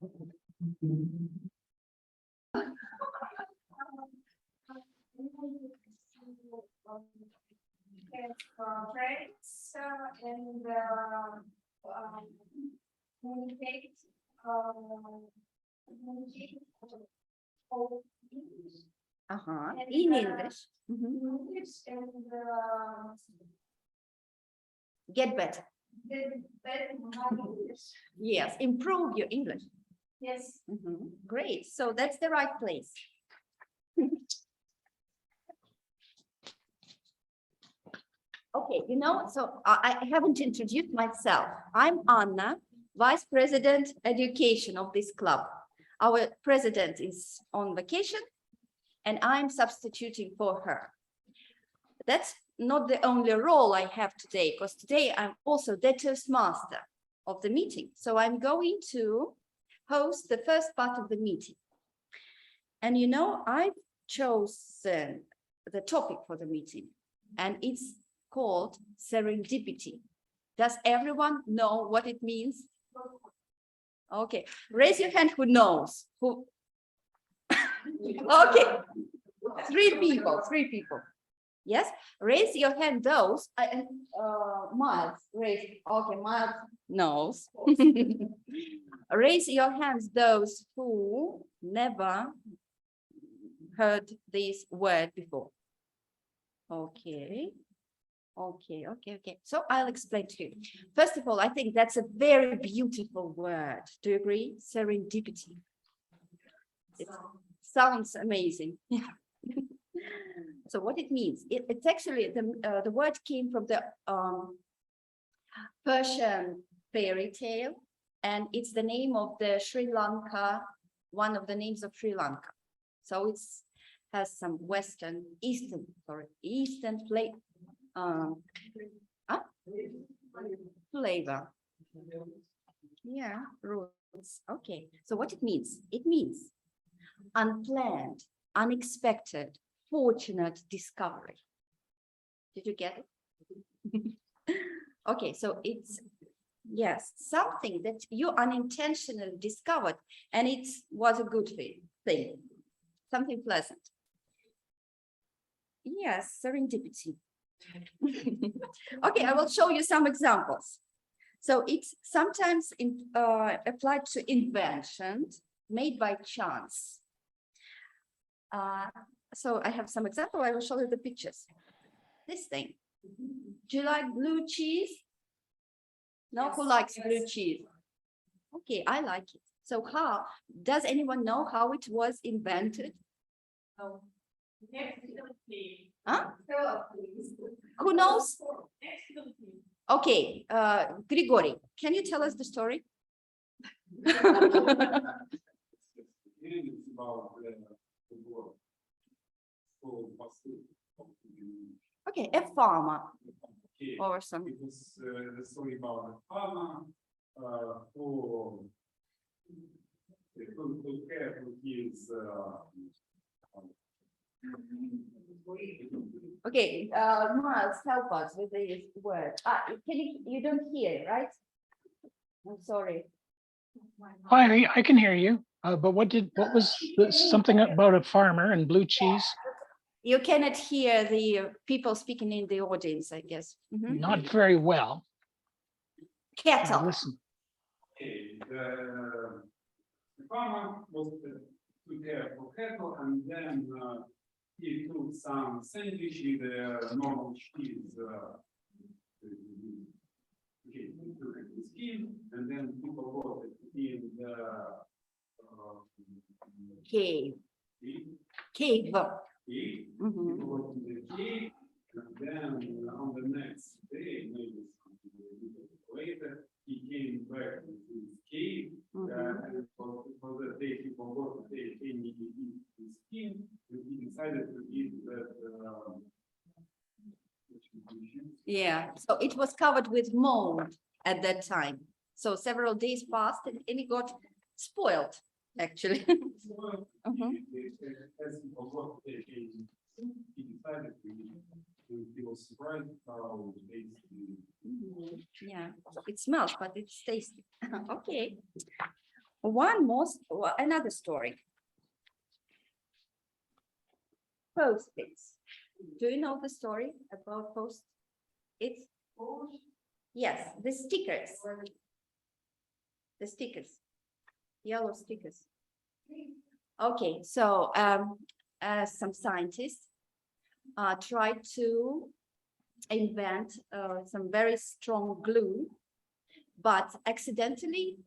And communicate in English. And get better. Yes, improve your English. Yes. Great. So that's the right place. Okay, you know, so I haven't introduced myself. I'm Anna, Vice President Education of this club. Our president is on vacation and I'm substituting for her. That's not the only role I have today, because today I'm also the Toastmaster of the meeting. So I'm going to host the first part of the meeting. And you know, I've chosen the topic for the meeting, and it's called serendipity. Does everyone know what it means? Okay, raise your hand who knows. Who? Okay, three people. Yes, raise your hand those. Myles, raise. Okay, Myles knows. Raise your hands those who never heard this word before. Okay. So I'll explain to you. First of all, I think that's a very beautiful word. Do you agree? Serendipity. It sounds amazing. So what it means? It's actually the word came from the Persian fairy tale, and it's the name of the Sri Lanka, one of the names of Sri Lanka. So it has some Eastern flavor. Yeah, roots. Okay. So what it means? It means unplanned, unexpected, fortunate discovery. Did you get it? Okay, so it's, yes, something that you unintentionally discovered, and it was a good thing, something pleasant. Yes, serendipity. Okay, I will show you some examples. So it's sometimes applied to inventions made by chance. So I have some example. I will show you the pictures. This thing. Do you like blue cheese? No, who likes blue cheese? Okay, I like it. So how does anyone know how it was invented? No. Huh? Who knows? Okay, Grigory, can you tell us the story? Okay, a farmer or something. It was the story about a farmer who cared for his. Okay, Myles, help us with this word. You don't hear, right? I'm sorry. Hi, I can hear you. But what was something about a farmer and blue cheese? You cannot hear the people speaking in the audience, I guess. Not very well. Cattle. Listen. Okay, the farmer was to care for cattle, and then he took some sandwich with normal cheese. Okay, he took the skin, and then people brought it in the cave. People brought in the cave, and then on the next day, maybe later, he came back to his cave, and for the day he forgot to take any his skin, and he decided to eat that. Yeah, so it was covered with mold at that time. So several days passed, and it got spoiled, actually. As he forgot to take any, he decided to eat it. He was surprised how tasty. Yeah, it smells, but it's tasty. Okay. another story. Post-its. Do you know the story about post? It's yes, the stickers. The stickers, yellow stickers. Okay, so some scientists tried to invent some very strong glue, but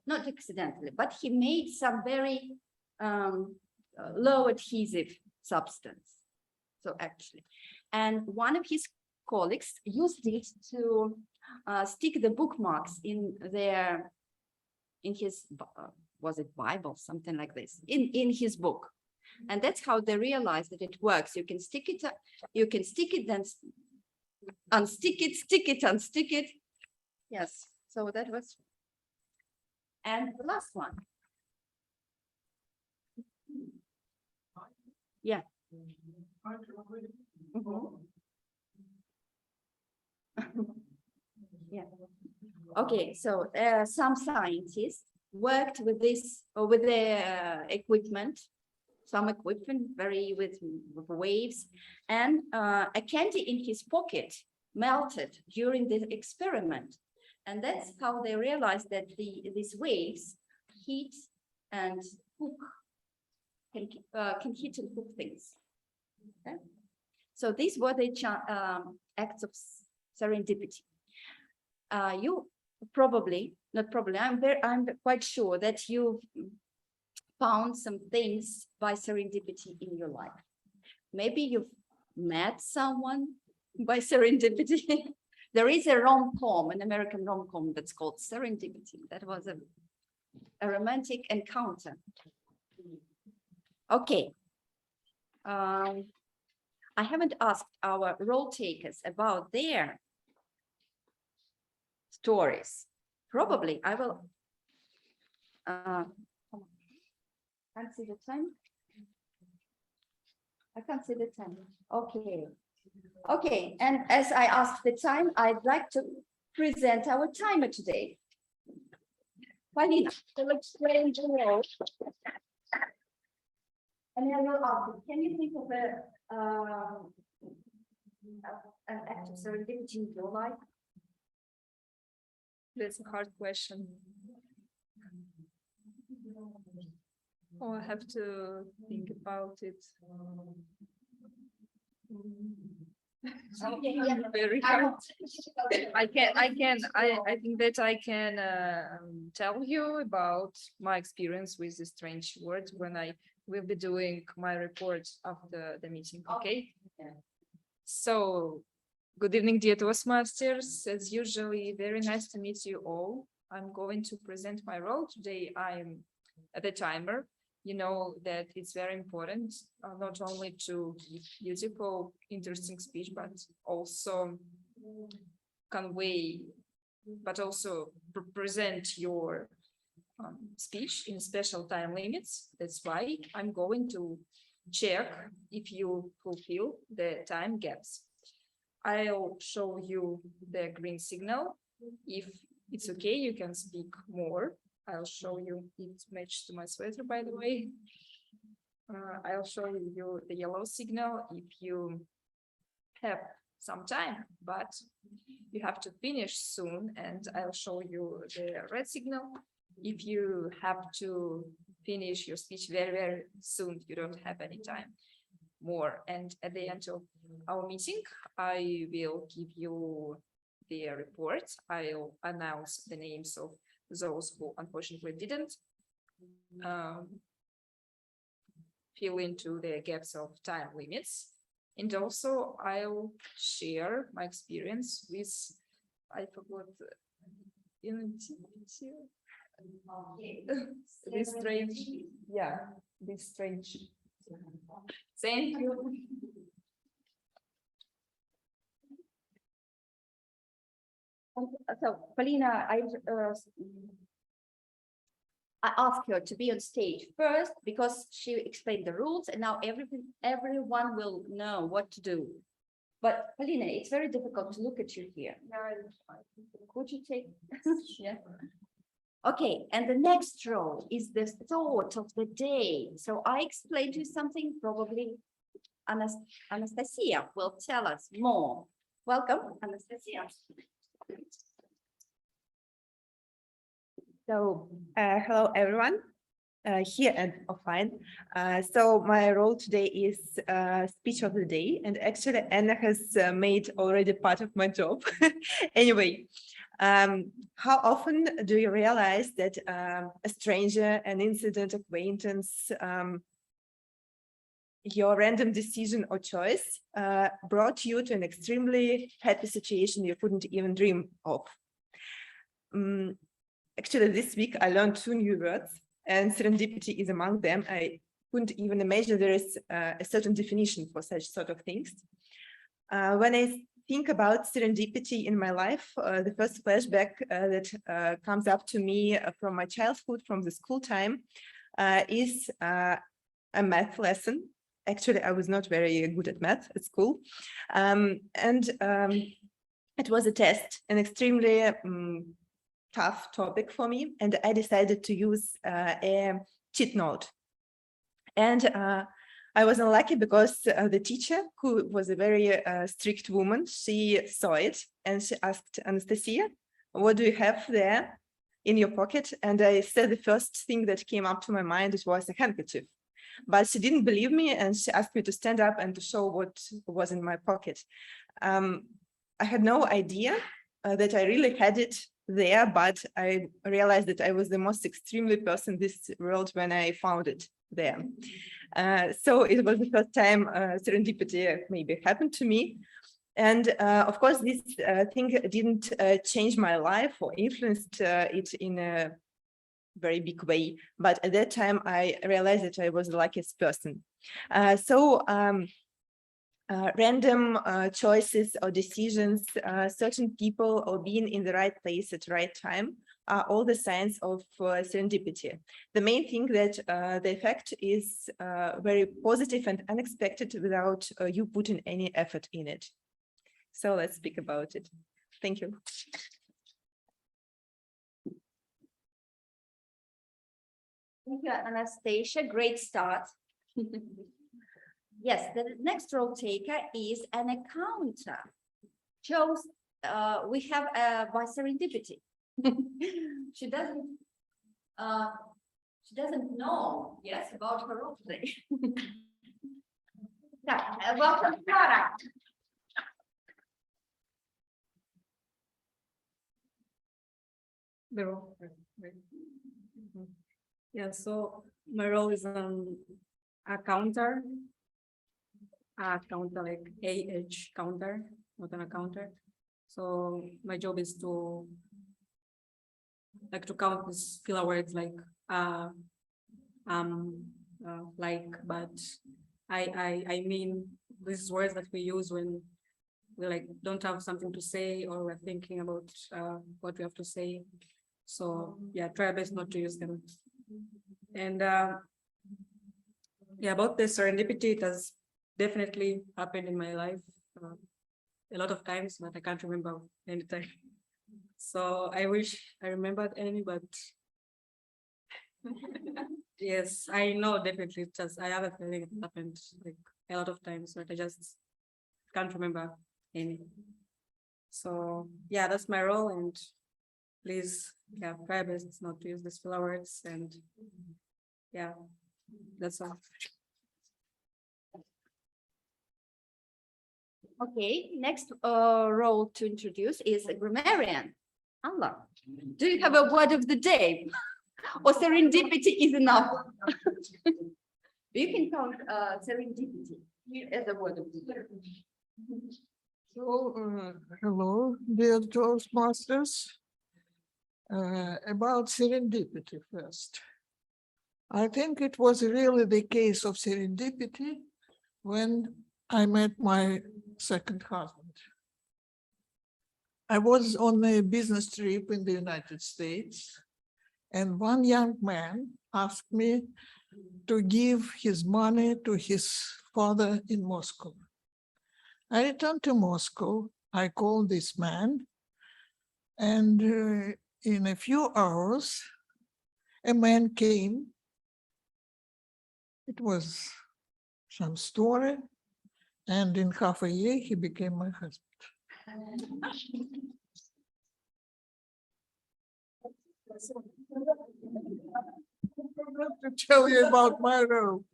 not accidentally, but he made some very low adhesive substance. So actually, and one of his colleagues used it to stick the bookmarks in his was it Bible, something like this, in his book. And that's how they realized that it works. You can stick it, then unstick it, stick it, unstick it. Yes, so that was. And the last one. Yeah. Yeah. Okay, so some scientists worked with this with the equipment, some equipment very with waves, and a candy in his pocket melted during the experiment, and that's how they realized that these waves heat and cook can heat and cook things. Okay? So these were the acts of serendipity. You probably, not probably, I'm quite sure that you found some things by serendipity in your life. Maybe you've met someone by serendipity. There is a rom-com, an American rom-com that's called Serendipity. That was a romantic encounter. Okay. I haven't asked our role takers about their stories. Probably I will. Can't see the time. I can't see the time. Okay. Okay, and as I asked the time, I'd like to present our timer today. Polina will explain the role. And I will ask you, can you think of an act of serendipity in your life? That's a hard question. Oh, I have to think about it. Okay, yeah. Very hard. I think that I can tell you about my experience with the strange words when I will be doing my report after the meeting. Okay. Yeah. So, good evening, dear Toastmasters. As usually, very nice to meet you all. I'm going to present my role today. I'm the timer. You know that it's very important not only to give beautiful, interesting speech, but also convey, but also present your speech in special time limits. That's why I'm going to check if you fulfill the time gaps. I'll show you the green signal. If it's okay, you can speak more. I'll show you, it matches to my sweater, by the way. I'll show you the yellow signal if you have some time, but you have to finish soon. And I'll show you the red signal if you have to finish your speech very, very soon. You don't have any time more. And at the end of our meeting, I will give you the report. I'll announce the names of those who unfortunately didn't fill into the gaps of time limits. And also I'll share my experience with, I forgot, this strange, yeah, this strange. Thank you. So, Polina, I asked her to be on stage first because she explained the rules, and now everyone will know what to do. But Polina, it's very difficult to look at you here. Could you take? Yeah. Okay, and the next role is the thought of the day. So I explained to you something, probably Anastasia will tell us more. Welcome, Anastasia. So, hello everyone, here and offline. So my role today is speech of the day, and actually Anna has made already part of my job. Anyway, how often do you realize that a stranger, an incident, acquaintance, your random decision or choice brought you to an extremely happy situation you couldn't even dream of? Actually, this week I learned 2 new words, and serendipity is among them. I couldn't even imagine there is a certain definition for such sort of things. When I think about serendipity in my life, the first flashback that comes up to me from my childhood, from the school time, is a math lesson. Actually, I was not very good at math at school. It was a test, an extremely tough topic for me, and I decided to use a cheat note. And I was unlucky because the teacher, who was a very strict woman, she saw it and she asked Anastasia, "What do you have there in your pocket?" And I said the first thing that came up to my mind, it was a handkerchief. But she didn't believe me, and she asked me to stand up and to show what was in my pocket. I had no idea that I really had it there, but I realized that I was the most extremely person in this world when I found it there. So it was the first time serendipity maybe happened to me. And of course, this thing didn't change my life or influenced it in a very big way. But at that time, I realized that I was the luckiest person. Random choices or decisions, certain people or being in the right place at the right time are all the signs of serendipity. The main thing that the effect is very positive and unexpected without you putting any effort in it. So let's speak about it. Thank you. Thank you, Anastasia. Great start. Yes, the next role taker is an accountant. Shows we have by serendipity. She doesn't know, yes, about her role today. Welcome, Clara. The role. Yeah, so my role is an accountant. Counter, like AH counter, not an accountant. So my job is to count these filler words like but I mean these words that we use when we don't have something to say or we're thinking about what we have to say. So yeah, try our best not to use them. And yeah, about the serendipity, it has definitely happened in my life a lot of times, but I can't remember any time. So I wish I remembered any, but yes, I know definitely. Just I have a feeling it happened a lot of times, but I just can't remember any. So yeah, that's my role, and please, yeah, try best not to use these filler words, and yeah, that's all. Okay, next role to introduce is a grammarian. Alla, do you have a word of the day? Or serendipity is enough? You can count serendipity as a word of the day. So, hello, dear Toastmasters. About serendipity first. I think it was really the case of serendipity when I met my second husband. I was on a business trip in the United States, and one young man asked me to give his money to his father in Moscow. I returned to Moscow. I called this man, and in a few hours, a man came. It was some story, and in half a year, he became my husband. To tell you about my role.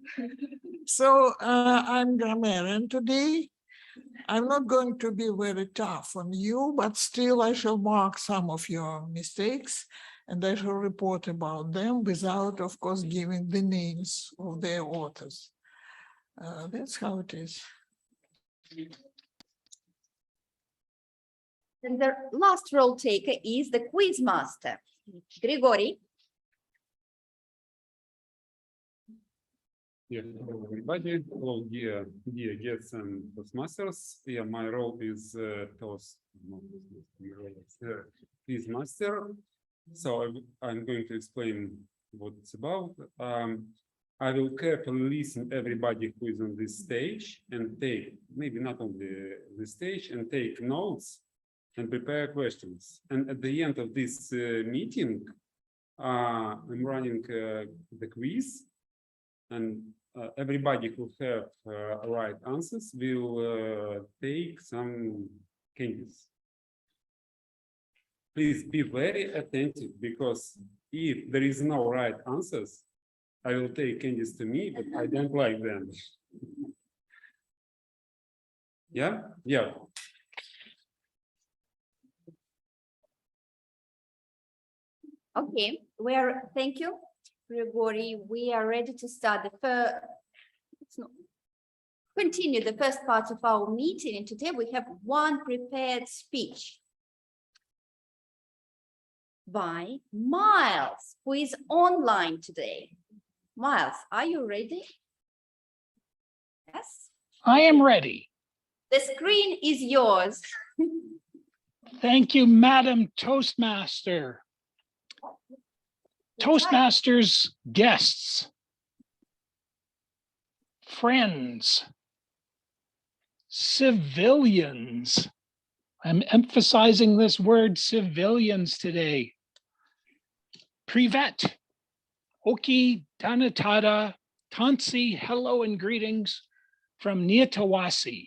So I'm grammarian today. I'm not going to be very tough on you, but still I shall mark some of your mistakes and I shall report about them without, of course, giving the names of their authors. That's how it is. And the last role taker is the quiz master, Grigory. Yeah, hello everybody. Hello, dear guests and Toastmasters. Yeah, my role is quiz master. So I'm going to explain what it's about. I will carefully listen everybody who is on this stage and take, maybe not on the stage, and take notes and prepare questions. And at the end of this meeting, I'm running the quiz. And everybody who have right answers will take some candies. Please be very attentive, because if there is no right answers, I will take candies to me, but I don't like them. Yeah? Yeah. Okay, thank you, Grigory. We are ready to start continue the first part of our meeting. And today we have one prepared speech by Myles, who is online today. Myles, are you ready? Yes? I am ready. The screen is yours. Thank you, Madam Toastmaster. Toastmasters, guests, friends, civilians. I'm emphasizing this word civilians today. Privet, Oki, Danatada, Tansi, hello and greetings from Niatawasi,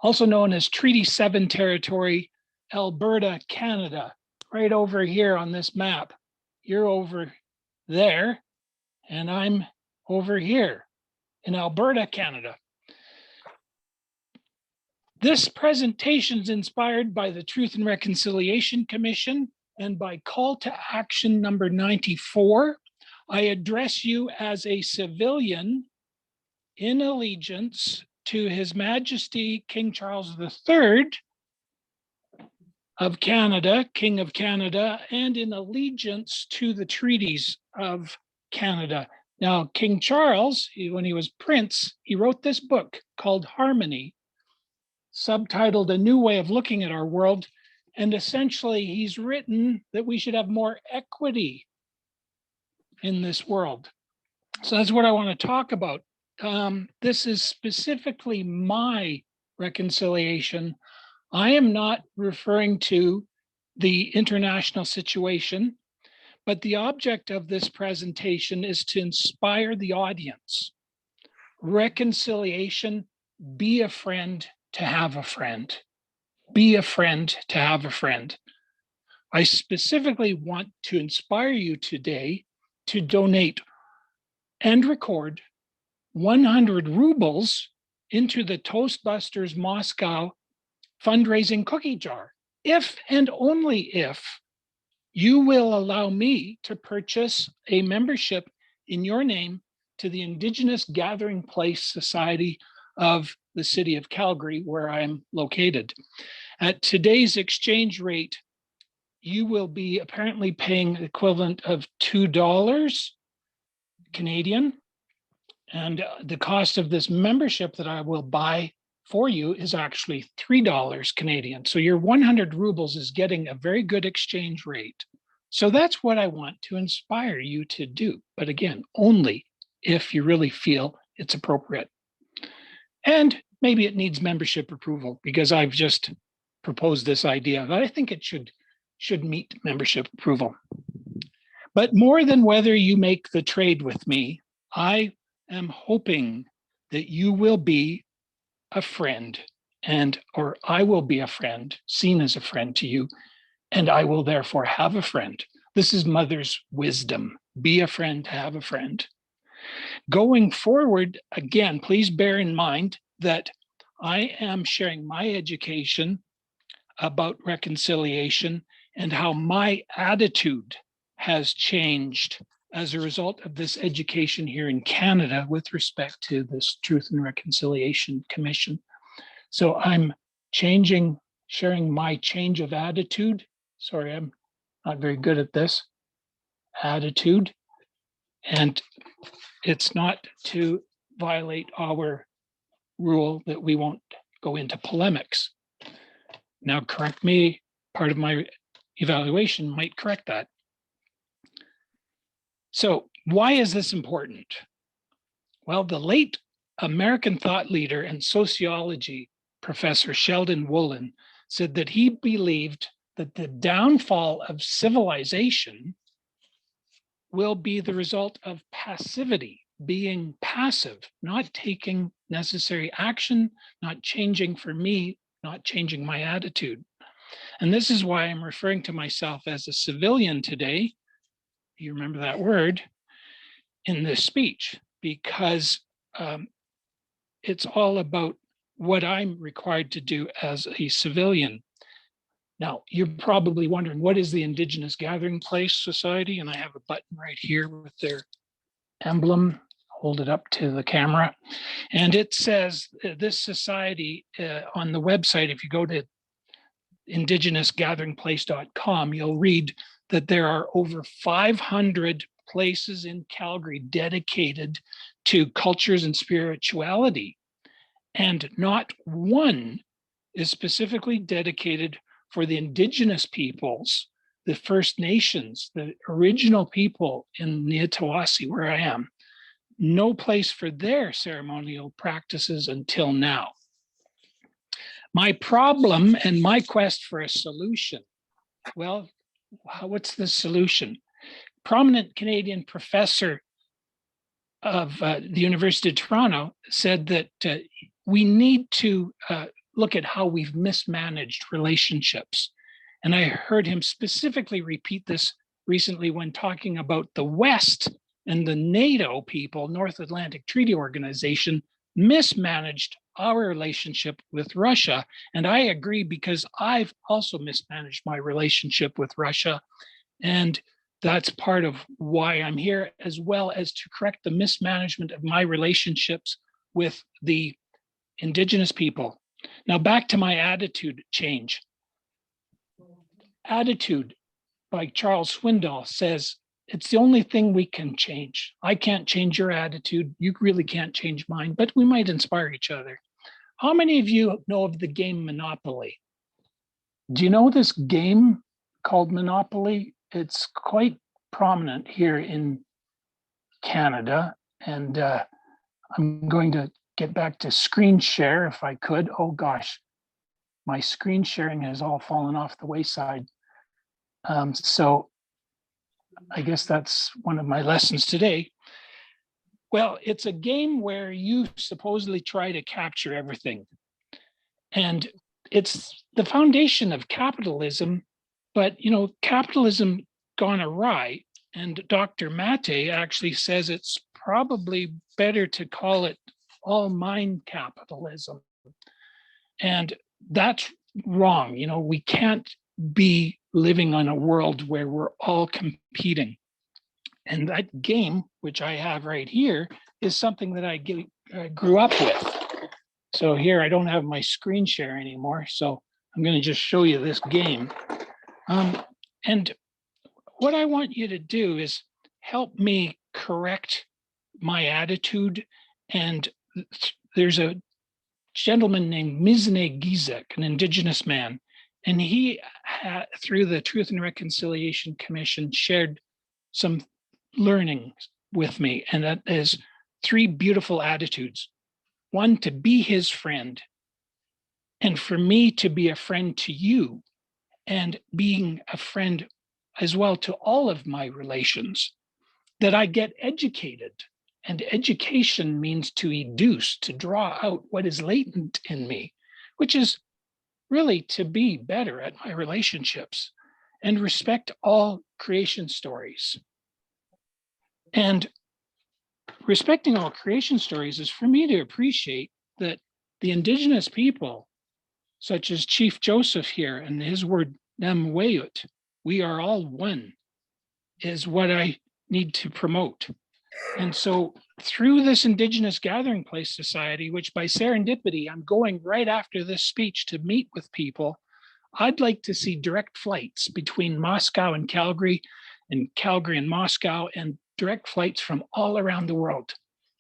also known as Treaty 7 territory, Alberta, Canada, right over here on this map. You're over there, and I'm over here in Alberta, Canada. This presentation is inspired by the Truth and Reconciliation Commission and by call to action number 94. I address you as a civilian in allegiance to His Majesty King Charles III of Canada, King of Canada, and in allegiance to the treaties of Canada. Now, King Charles, when he was prince, he wrote this book called Harmony, subtitled A New Way of Looking at Our World. And essentially, he's written that we should have more equity in this world. So that's what I want to talk about. This is specifically my reconciliation. I am not referring to the international situation, but the object of this presentation is to inspire the audience. Reconciliation, be a friend to have a friend. Be a friend to have a friend. I specifically want to inspire you today to donate and record 100 rubles into the Toastbusters Moscow fundraising cookie jar, if and only if you will allow me to purchase a membership in your name to the Indigenous Gathering Place Society of the city of Calgary, where I'm located. At today's exchange rate, you will be apparently paying the equivalent of $2 Canadian. And the cost of this membership that I will buy for you is actually $3 Canadian. So your 100 rubles is getting a very good exchange rate. So that's what I want to inspire you to do. But again, only if you really feel it's appropriate. And maybe it needs membership approval, because I've just proposed this idea. I think it should should meet membership approval. But more than whether you make the trade with me, I am hoping that you will be a friend or I will be a friend, seen as a friend to you, and I will therefore have a friend. This is Mother's wisdom. Be a friend to have a friend. Going forward, again, please bear in mind that I am sharing my education about reconciliation and how my attitude has changed as a result of this education here in Canada with respect to this Truth and Reconciliation Commission. So I'm sharing my change of attitude. Sorry, I'm not very good at this. Attitude. And it's not to violate our rule that we won't go into polemics. Now, correct me, part of my evaluation might correct that. So why is this important? Well, the late American thought leader and sociology professor Sheldon Woolen said that he believed that the downfall of civilization will be the result of passivity, being passive, not taking necessary action, not changing for me, not changing my attitude. And this is why I'm referring to myself as a civilian today. You remember that word in this speech, because it's all about what I'm required to do as a civilian. Now, you're probably wondering, what is the Indigenous Gathering Place Society? And I have a button right here with their emblem. Hold it up to the camera. And it says this society on the website, if you go to indigenousgatheringplace.com, you'll read that there are over 500 places in Calgary dedicated to cultures and spirituality. And not one is specifically dedicated for the Indigenous peoples, the First Nations, the original people in Niitawasi, where I am. No place for their ceremonial practices until now. My problem and my quest for a solution. Well, what's the solution? Prominent Canadian professor of the University of Toronto said that we need to look at how we've mismanaged relationships. And I heard him specifically repeat this recently when talking about the West and the NATO people, North Atlantic Treaty Organization, mismanaged our relationship with Russia. And I agree, because I've also mismanaged my relationship with Russia. And that's part of why I'm here, as well as to correct the mismanagement of my relationships with the Indigenous people. Now back to my attitude change. Attitude by Charles Swindoll says, it's the only thing we can change. I can't change your attitude. You really can't change mine, but we might inspire each other. How many of you know of the game Monopoly? Do you know this game called Monopoly? It's quite prominent here in Canada. And I'm going to get back to screen share if I could. Oh gosh, my screen sharing has all fallen off the wayside. So I guess that's one of my lessons today. Well, it's a game where you supposedly try to capture everything. And it's the foundation of capitalism, but capitalism gone awry. And Dr. Mate actually says it's probably better to call it all mine capitalism. And that's wrong. We can't be living on a world where we're all competing. And that game, which I have right here, is something that I grew up with. So here, I don't have my screen share anymore. So I'm going to just show you this game. And what I want you to do is help me correct my attitude. And there's a gentleman named Mizne Gizek, an Indigenous man, and he, through the Truth and Reconciliation Commission, shared some learning with me, and that is 3 beautiful attitudes. 1, to be his friend, and for me to be a friend to you, and being a friend as well to all of my relations, that I get educated. And education means to educe, to draw out what is latent in me, which is really to be better at my relationships and respect all creation stories. And respecting all creation stories is for me to appreciate that the indigenous people, such as Chief Joseph here and his word Namwayut, we are all one, is what I need to promote. And so through this Indigenous Gathering Place Society, which by serendipity, I'm going right after this speech to meet with people, I'd like to see direct flights between Moscow and Calgary and Moscow, and direct flights from all around the world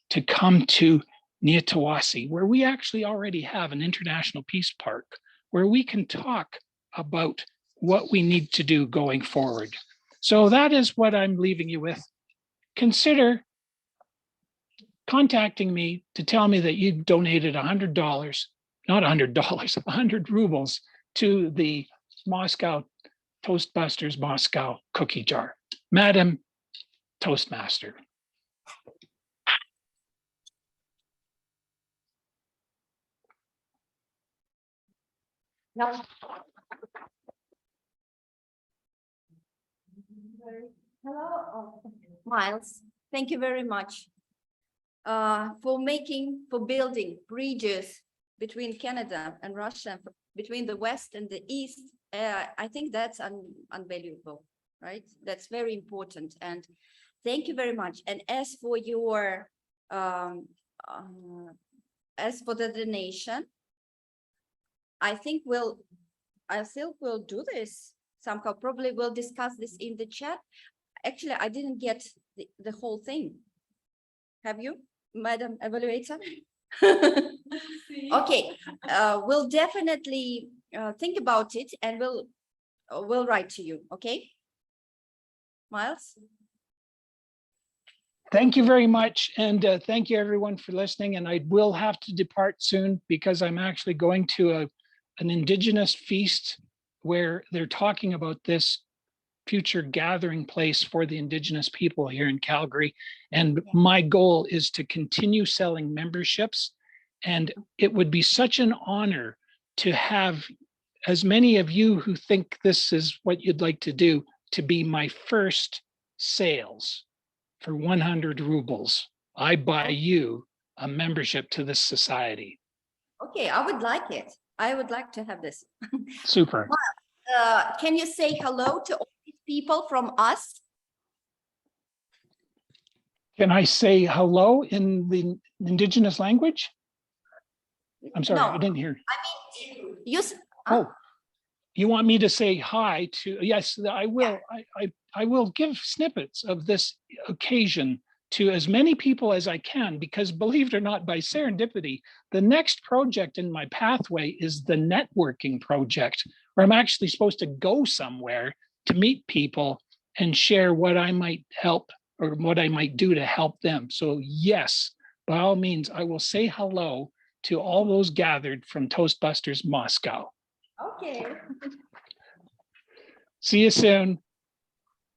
to come to Niatawasi, where we actually already have an international peace park, where we can talk about what we need to do going forward. So that is what I'm leaving you with. Consider contacting me to tell me that you donated $100, not $100, 100 rubles to the Moscow Toastbusters Moscow cookie jar. Madam Toastmaster. Now, hello, Myles. Thank you very much for building bridges between Canada and Russia, between the West and the East. I think that's unvaluable, right? That's very important. And thank you very much. And as for your, as for the donation, I think we'll do this somehow. Probably we'll discuss this in the chat. Actually, I didn't get the whole thing. Have you, Madam Evaluator? Okay, we'll definitely think about it, and we'll write to you. Okay, Myles. Thank you very much. And thank you everyone for listening. And I will have to depart soon because I'm actually going to an Indigenous feast where they're talking about this future gathering place for the Indigenous people here in Calgary. And my goal is to continue selling memberships. And it would be such an honor to have as many of you who think this is what you'd like to do to be my first sales. For 100 rubles, I buy you a membership to this society. Okay, I would like it. I would like to have this. Super. Can you say hello to all these people from us? Can I say hello in the Indigenous language? I'm sorry, No, I didn't hear. I mean, you. Oh, you want me to say hi to? Yes, I will. I will give snippets of this occasion to as many people as I can, because believe it or not, by serendipity, the next project in my pathway is the networking project, where I'm actually supposed to go somewhere to meet people and share what I might help or what I might do to help them. So yes, by all means, I will say hello to all those gathered from Toastbusters Moscow. Okay. See you soon.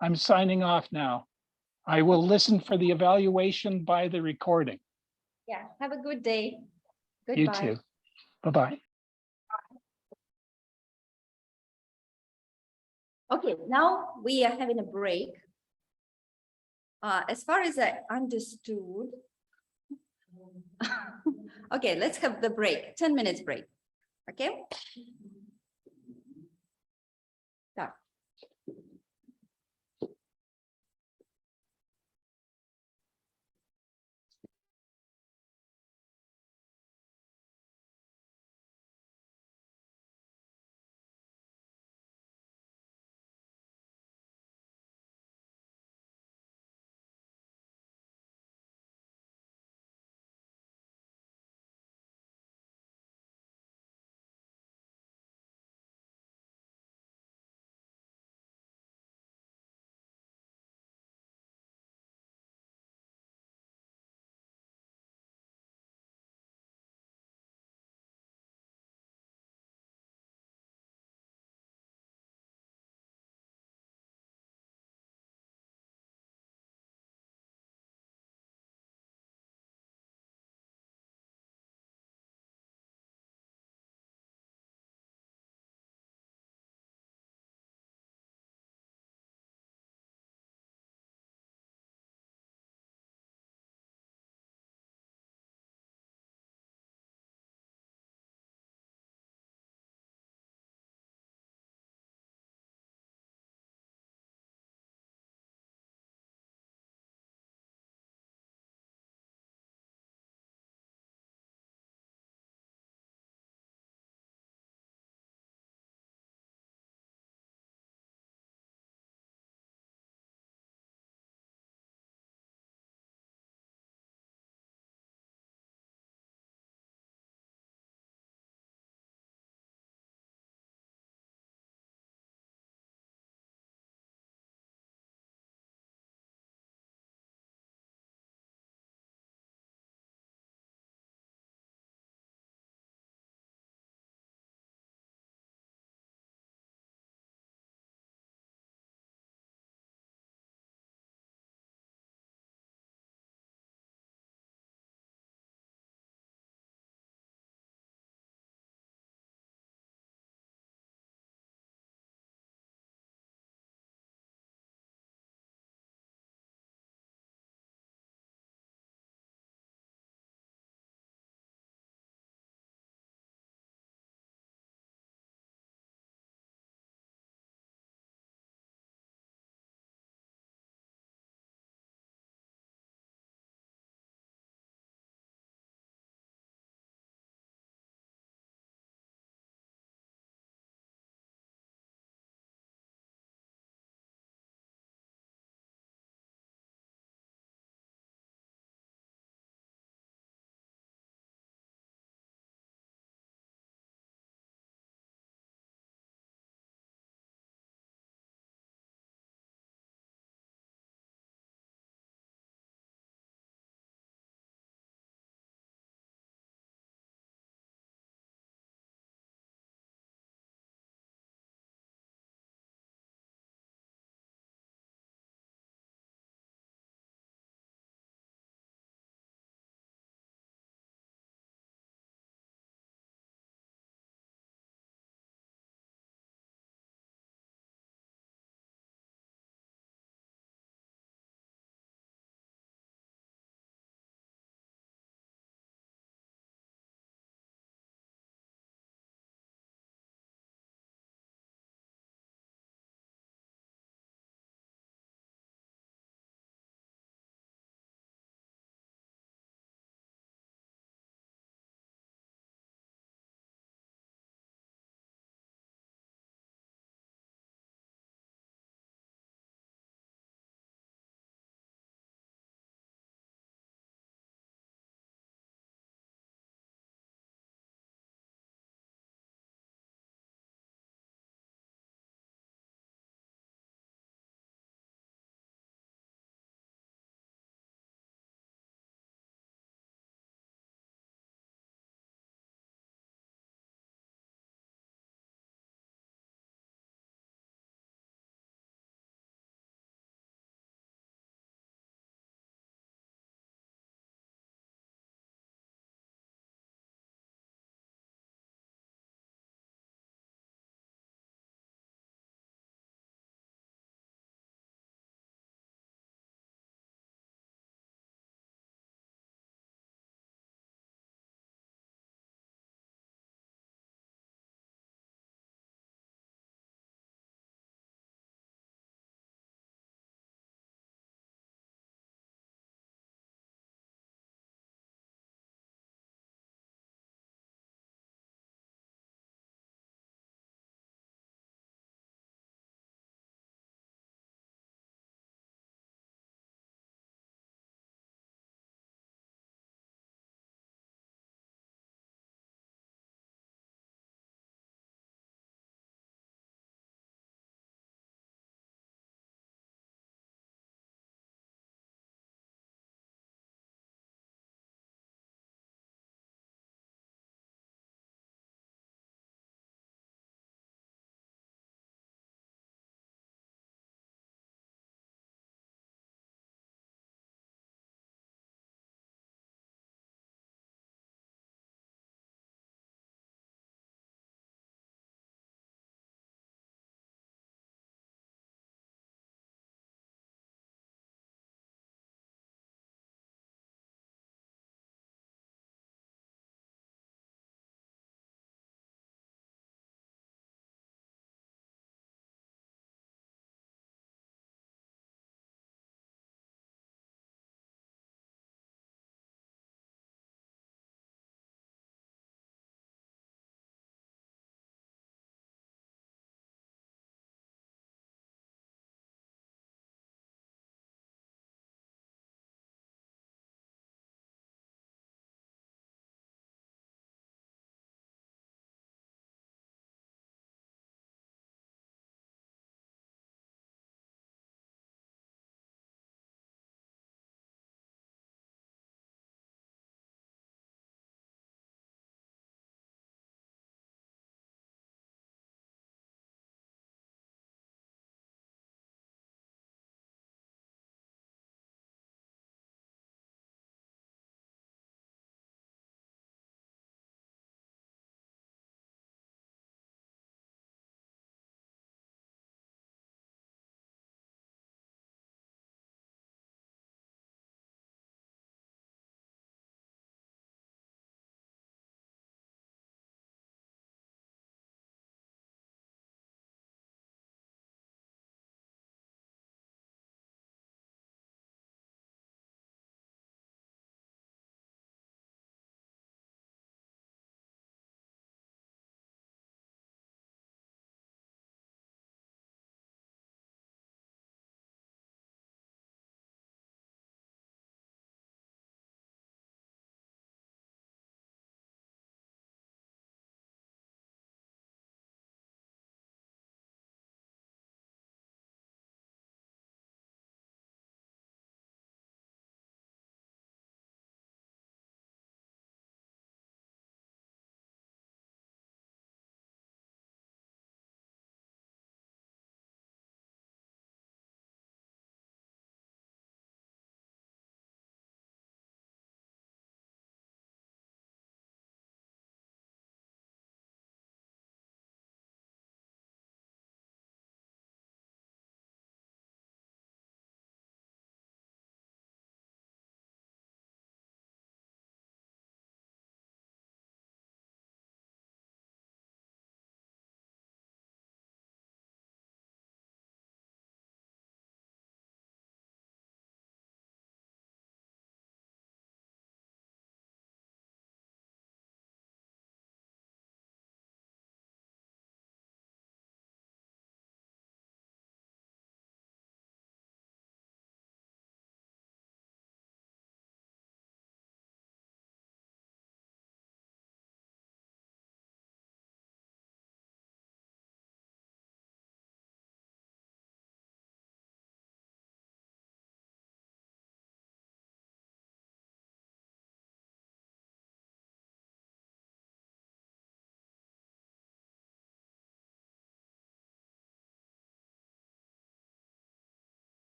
I'm signing off now. I will listen for the evaluation by the recording. Yeah, have a good day. Goodbye. You too. Bye-bye. Okay, now we are having a break. As far as I understood, okay, let's have the break, 10 minutes break, okay?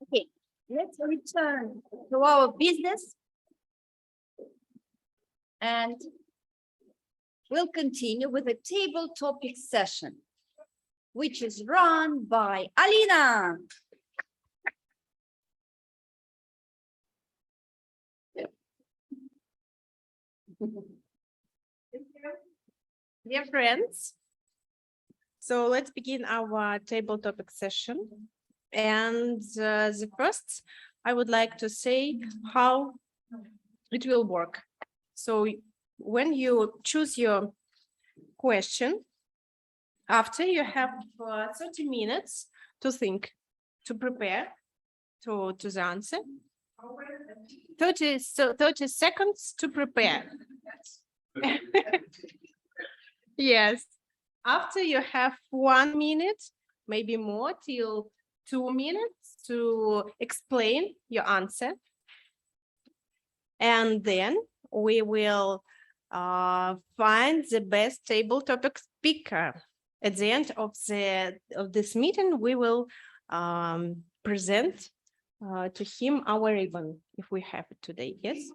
Okay, let's return to our business. And we'll continue with the table topic session, which is run by Alina. Dear friends, so let's begin our table topic session. And the first, I would like to say how it will work. So when you choose your question, after you have 30 minutes to think, to prepare to the answer, 30 seconds to prepare. Yes. After you have 1 minute, maybe more, till 2 minutes to explain your answer. And then we will find the best table topic speaker. At the end of this meeting, we will present to him our ribbon, if we have it today, yes?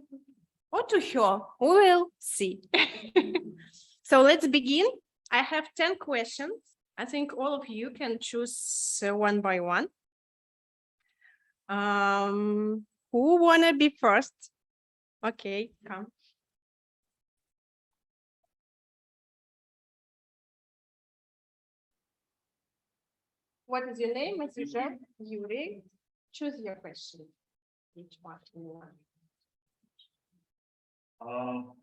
Or to her, we will see. So let's begin. I have 10 questions. I think all of you can choose one by one. Who wanna be first? Okay, come. What is your name, as usual? Yuri. Choose your question. Each one.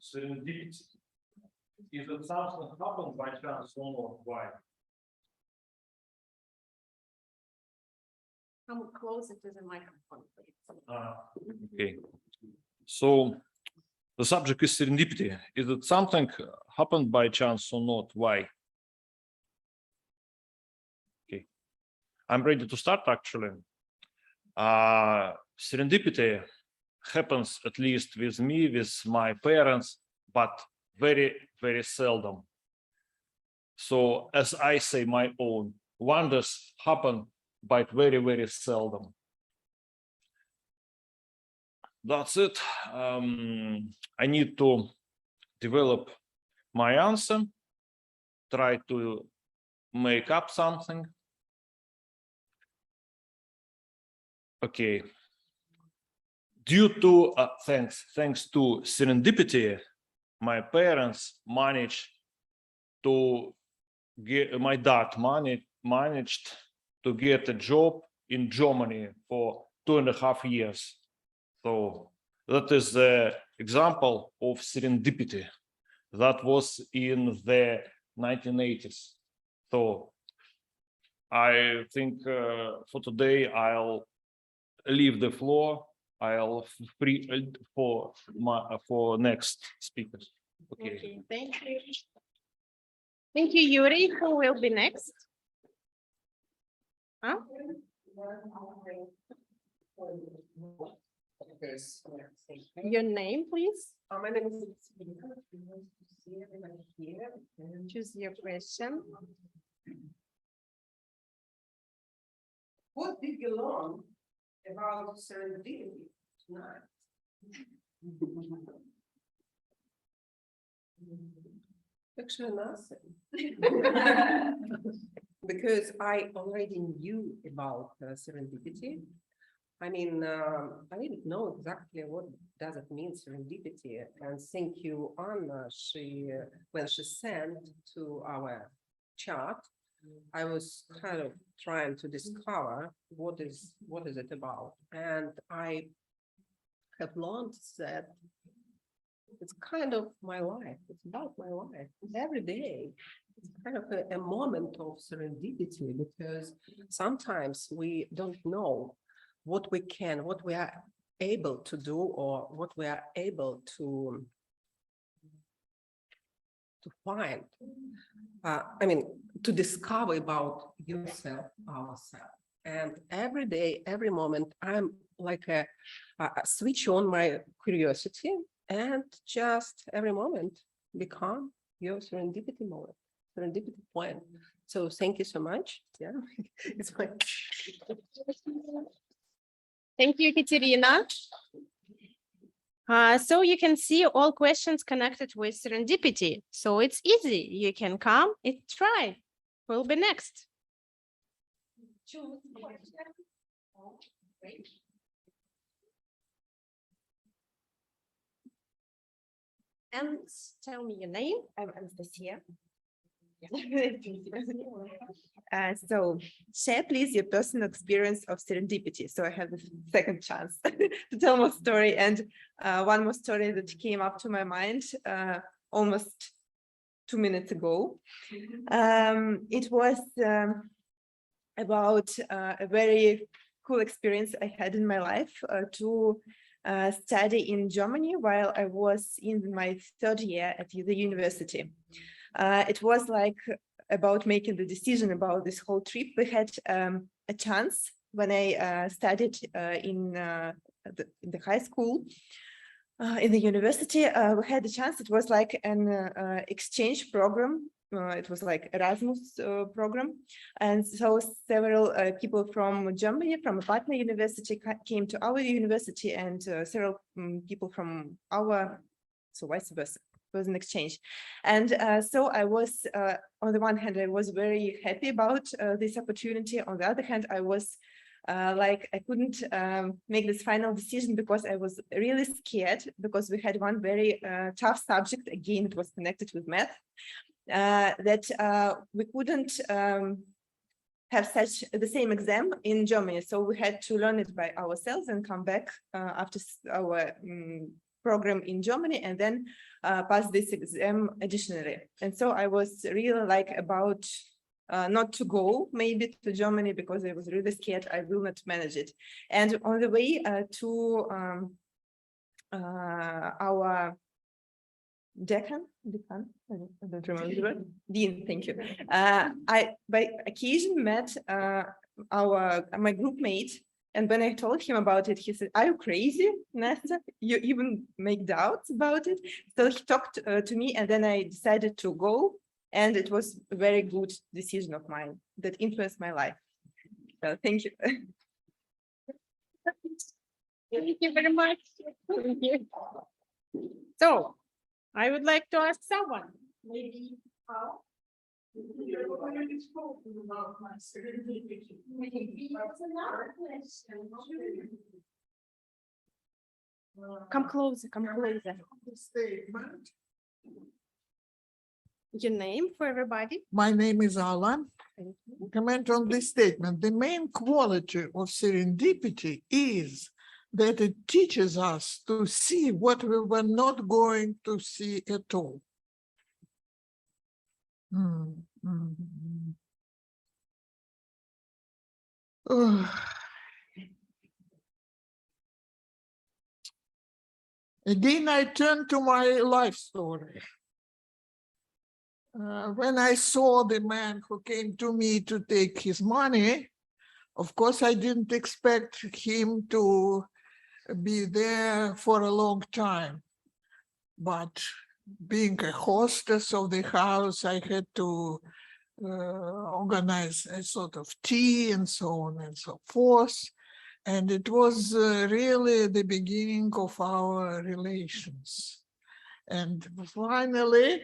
Serendipity. Is it something happened by chance or not? Why? Come closer to the microphone, please. Okay. So the subject is serendipity. Is it something happened by chance or not? Why? Okay. I'm ready to start actually. Serendipity happens at least with me, with my parents, but very, very seldom. So as I say, my own wonders happen, but very, very seldom. That's it. I need to develop my answer, try to make up something. Okay. Due to thanks to serendipity, my parents managed to get, my dad managed to get a job in Germany for 2.5 years. So that is the example of serendipity. That was in the 1980s. So I think for today, I'll leave the floor. I'll free for next speakers. Okay, thank you. Thank you, Yuri. Who will be next? Huh? Your name, please. My name is Choose your question. What did you learn about serendipity tonight? Actually, nothing. Because I already knew about serendipity. I mean, I didn't know exactly what does it mean serendipity. And thank you, Anna. When she sent to our chat, I was kind of trying to discover what is it about. And I have learned that it's kind of my life. It's about my life every day. It's kind of a moment of serendipity, because sometimes we don't know what we are able to do, or what we are able to find. I mean, to discover about yourself, ourselves. And every day, every moment, I'm like a switch on my curiosity, and just every moment become your serendipity moment, serendipity point. So thank you so much. Yeah, it's my. Thank you, Katerina. So you can see all questions connected with serendipity. So it's easy. You can come and try. Who'll be next? And tell me your name. I'm Anastasia. So share please your personal experience of serendipity. So I have the second chance to tell more story, and one more story that came up to my mind almost 2 minutes ago. It was about a very cool experience I had in my life to study in Germany while I was in my third year at the university. It was like about making the decision about this whole trip. We had a chance when I studied in the high school, in the university. We had a chance. It was like an exchange program. It was like Erasmus program. And so several people from Germany, from a partner university, came to our university, and several people from our, so vice versa. Was an exchange. And so I was, on the one hand, I was very happy about this opportunity. On the other hand, I was like, I couldn't make this final decision because I was really scared, because we had one very tough subject. Again, it was connected with math, that we couldn't have such the same exam in Germany. So we had to learn it by ourselves and come back after our program in Germany, and then pass this exam additionally. And so I was really like about not to go maybe to Germany, because I was really scared I will not manage it. And on the way to our decan, I don't remember the word, dean, thank you. I by occasion met my group mate. And when I told him about it, he said, "Are you crazy, Nasta? You even make doubts about it?" So he talked to me, and then I decided to go. And it was a very good decision of mine that influenced my life. So thank you. Thank you very much. Thank you. So I would like to ask someone, maybe how? Come closer, come closer. Statement. Your name for everybody? My name is Alla. Comment on this statement. The main quality of serendipity is that it teaches us to see what we were not going to see at all. Again, I turn to my life story. When I saw the man who came to me to take his money, of course, I didn't expect him to be there for a long time. But being a hostess of the house, I had to organize a sort of tea and so on and so forth. And it was really the beginning of our relations. And finally,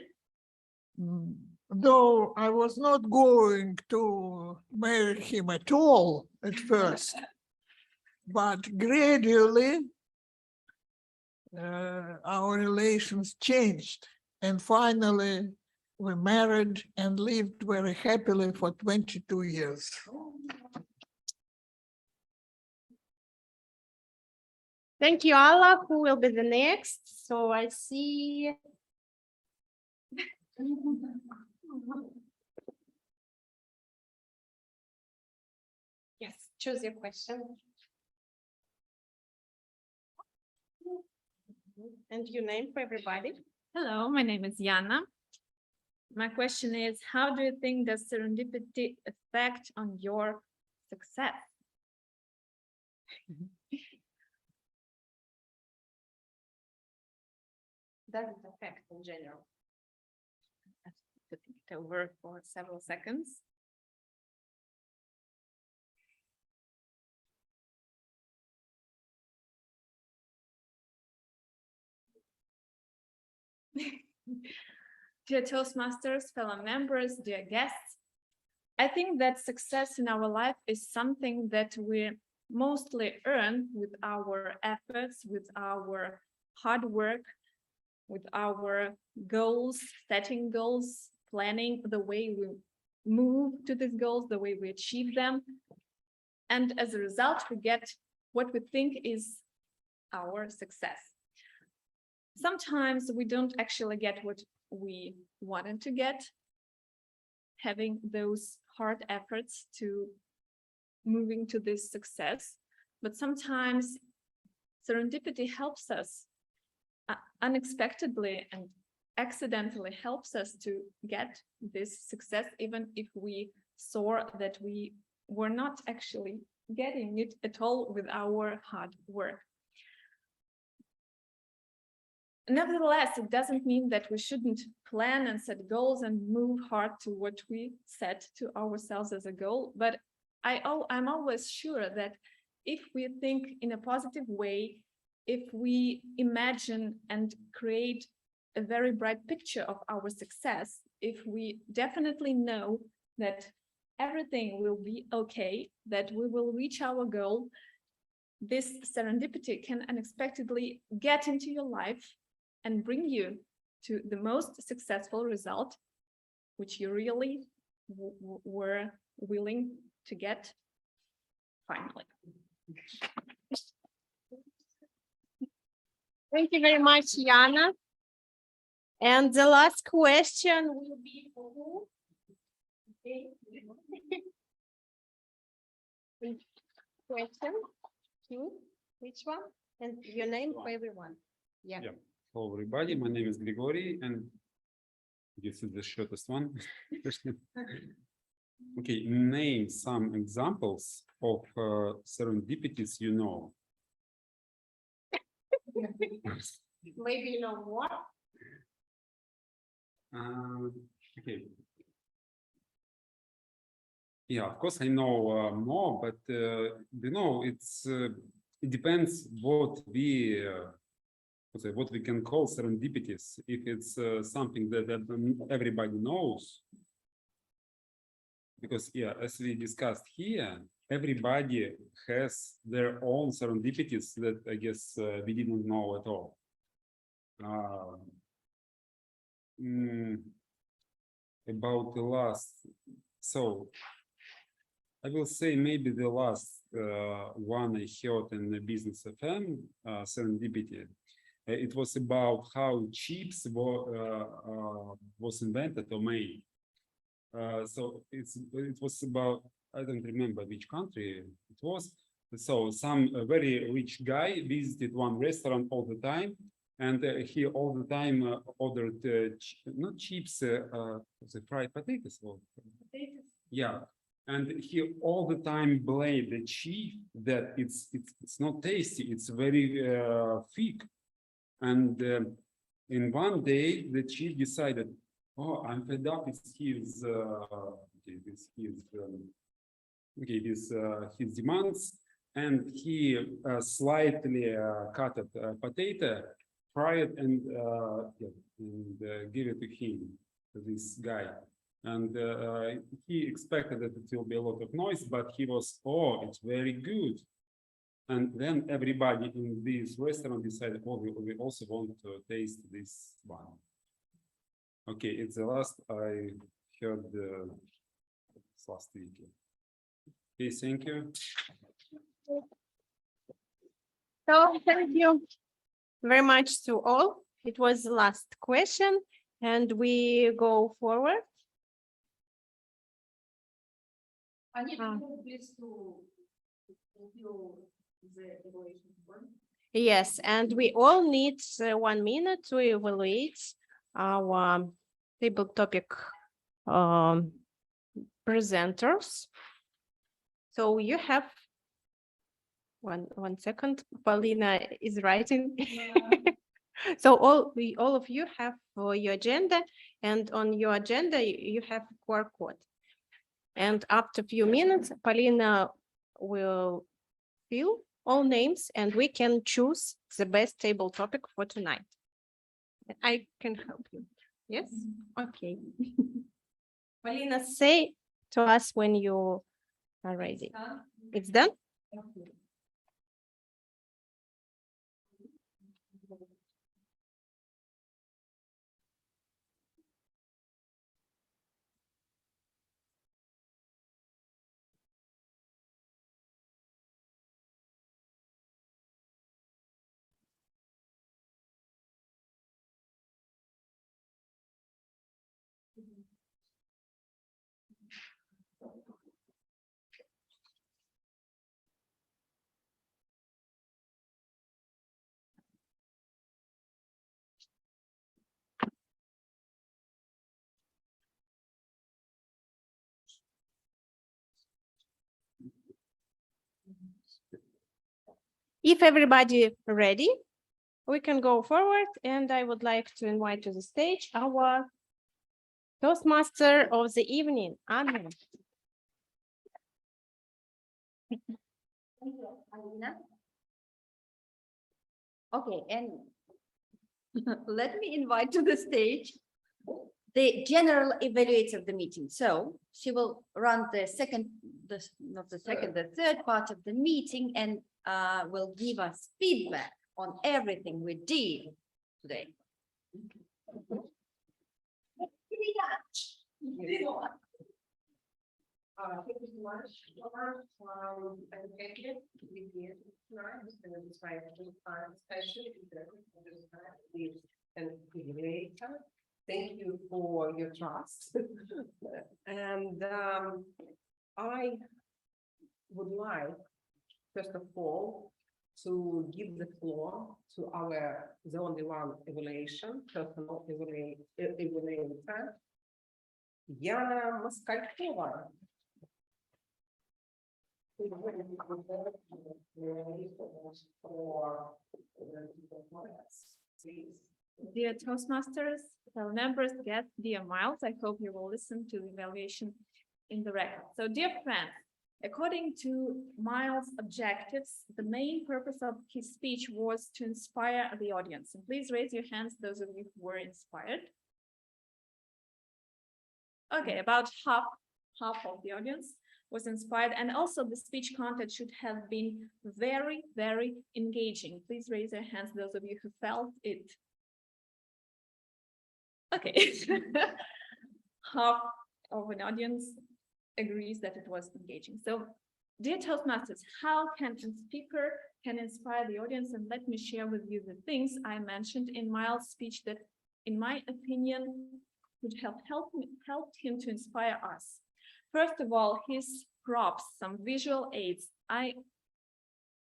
though I was not going to marry him at all at first, but gradually our relations changed. And finally, we married and lived very happily for 22 years. Thank you, Alla. Who will be the next? So I see. Yes, choose your question. And your name for everybody. Hello, my name is Yana. My question is, how do you think does serendipity affect on your success? does it affect in general? I have to think it over for several seconds. Dear Toastmasters, fellow members, dear guests, I think that success in our life is something that we mostly earn with our efforts, with our hard work, with our goals, setting goals, planning the way we move to these goals, the way we achieve them. And as a result, we get what we think is our success. Sometimes we don't actually get what we wanted to get, having those hard efforts to moving to this success. But sometimes serendipity helps us unexpectedly and accidentally helps us to get this success, even if we saw that we were not actually getting it at all with our hard work. Nevertheless, it doesn't mean that we shouldn't plan and set goals and move hard to what we set to ourselves as a goal. But I'm always sure that if we think in a positive way, if we imagine and create a very bright picture of our success, if we definitely know that everything will be okay, that we will reach our goal, this serendipity can unexpectedly get into your life and bring you to the most successful result, which you really were willing to get finally. Thank you very much, Yana. And the last question will be for who? Okay. Which question? Two? Which one? And your name for everyone. Yeah. Hello, everybody. My name is Grigory, and this is the shortest one. Okay, name some examples of serendipities you know. Maybe you know more. Okay. Yeah, of course I know more, but you know, it depends what we can call serendipities. If it's something that everybody knows, because yeah, as we discussed here, everybody has their own serendipities that I guess we didn't know at all. About the last, so I will say maybe the last one I heard in the Business FM, serendipity. It was about how chips was invented or made. So it was about, I don't remember which country it was. So some very rich guy visited one restaurant all the time, and he all the time ordered not chips, the fried potatoes. Yeah, and he all the time blamed the chief that it's not tasty. It's very thick. And in one day, the chief decided, "Oh, I'm fed up with his his demands," and he slightly cut a potato, fry it, and give it to him, to this guy. And he expected that it will be a lot of noise, but he was, "Oh, it's very good." And then everybody in this restaurant decided, "Oh, we also want to taste this one." Okay, it's the last I heard last week. Okay, thank you. So thank you very much to all. It was the last question, and we go forward. I need to move this to the evaluation form. Yes, and we all need 1 minute to evaluate our table topic presenters. So you have one second. Polina is writing. So all of you have your agenda, and on your agenda you have a QR code. And after a few minutes, Polina will fill all names, and we can choose the best table topic for tonight. I can help you. Yes? Okay. Polina, say to us when you are ready. It's done? If everybody ready, we can go forward, and I would like to invite to the stage our Toastmaster of the evening, Anna. Alina. Okay, and let me invite to the stage the general evaluator of the meeting. So she will run the third part of the meeting, and will give us feedback on everything we did today. Thank you so much. I'm executive with you tonight. It's going to be my first time, especially and Evaluator. Thank you for your trust. And I would like, first of all, to give the floor to the only one evaluation, personal evaluator, Yana Moskalkova. Dear Toastmasters, fellow members, guests, dear Myles, I hope you will listen to the evaluation in the record. So, dear friends, according to Myles' objectives, the main purpose of his speech was to inspire the audience. And please raise your hands, those of you who were inspired. Okay, about half of the audience was inspired, and also the speech content should have been very, very engaging. Please raise your hands, those of you who felt it. Okay. Half of an audience agrees that it was engaging. So, dear Toastmasters, how can a speaker inspire the audience? And let me share with you the things I mentioned in Myles' speech that, in my opinion, would have helped him to inspire us. First of all, his props, some visual aids. I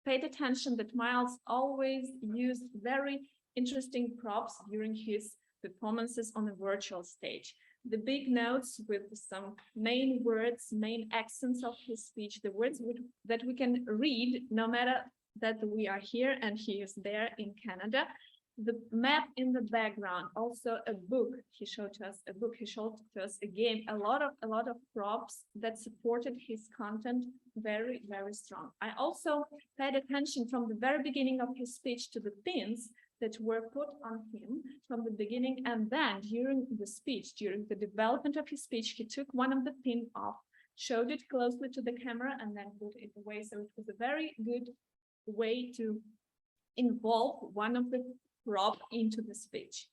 paid attention that Myles always used very interesting props during his performances on a virtual stage. The big notes with some main words, main accents of his speech, the words that we can read no matter that we are here and he is there in Canada. The map in the background, also a book. He showed to us a book. He showed to us a game. A lot of props that supported his content very, very strong. I also paid attention from the very beginning of his speech to the pins that were put on him from the beginning, and then during the speech, during the development of his speech, he took one of the pins off, showed it closely to the camera, and then put it away. So it was a very good way to involve one of the prop into the speech.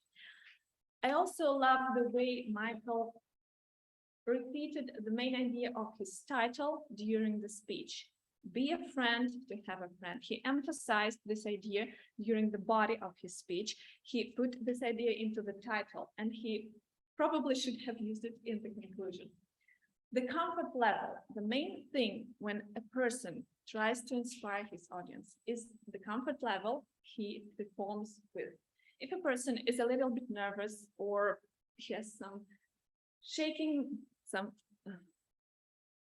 I also love the way Michael repeated the main idea of his title during the speech. Be a friend to have a friend. He emphasized this idea during the body of his speech. He put this idea into the title, and he probably should have used it in the conclusion. The comfort level, the main thing when a person tries to inspire his audience is the comfort level he performs with. If a person is a little bit nervous or he has some shaking, some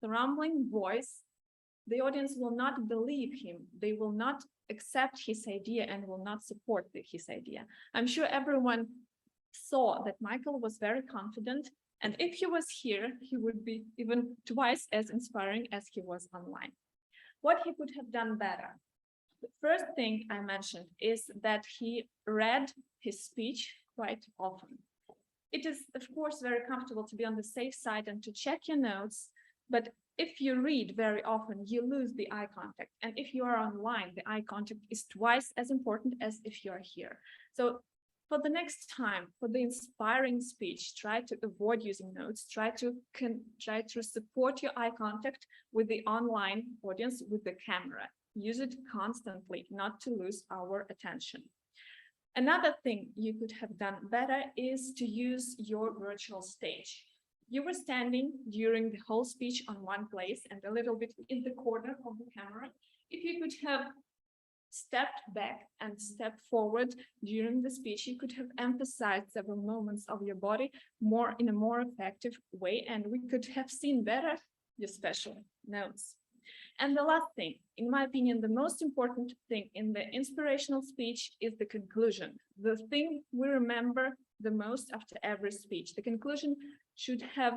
rumbling voice, the audience will not believe him. They will not accept his idea and will not support his idea. I'm sure everyone saw that Michael was very confident, and if he was here, he would be even twice as inspiring as he was online. What he could have done better? The first thing I mentioned is that he read his speech quite often. It is, of course, very comfortable to be on the safe side and to check your notes, but if you read very often, you lose the eye contact. And if you are online, the eye contact is twice as important as if you are here. So for the next time, for the inspiring speech, try to avoid using notes, try to support your eye contact with the online audience, with the camera. Use it constantly, not to lose our attention. Another thing you could have done better is to use your virtual stage. You were standing during the whole speech on one place and a little bit in the corner of the camera. If you could have stepped back and stepped forward during the speech, you could have emphasized several moments of your body in a more effective way, and we could have seen better your special notes. And the last thing, in my opinion, the most important thing in the inspirational speech is the conclusion. The thing we remember the most after every speech. The conclusion should have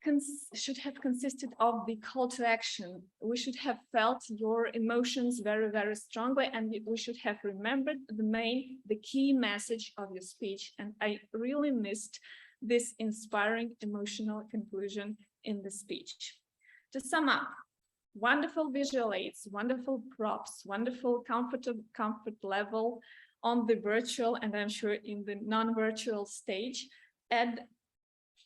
consisted of the call to action. We should have felt your emotions very, very strongly, and we should have remembered the key message of your speech. And I really missed this inspiring emotional conclusion in the speech. To sum up, wonderful visual aids, wonderful props, wonderful comfort level on the virtual, and I'm sure in the non-virtual stage, and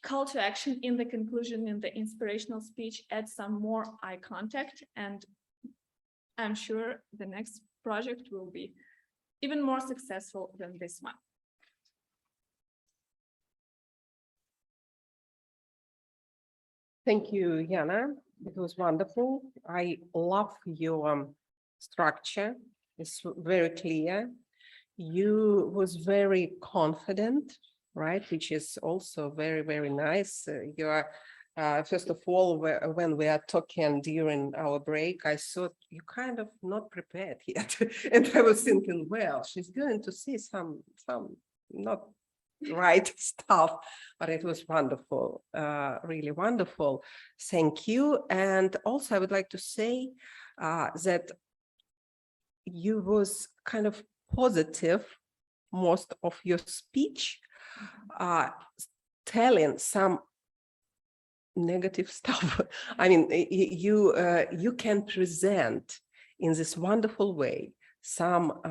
call to action in the conclusion, in the inspirational speech, add some more eye contact, and I'm sure the next project will be even more successful than this one. Thank you, Yana. It was wonderful. I love your structure. It's very clear. You was very confident, right? Which is also very, very nice. You are, first of all, when we are talking during our break, I thought you kind of not prepared yet. And I was thinking, well, she's going to see some not right stuff, but it was wonderful, really wonderful. Thank you. And also I would like to say that you was kind of positive most of your speech, telling some negative stuff. I mean, you can present in this wonderful way some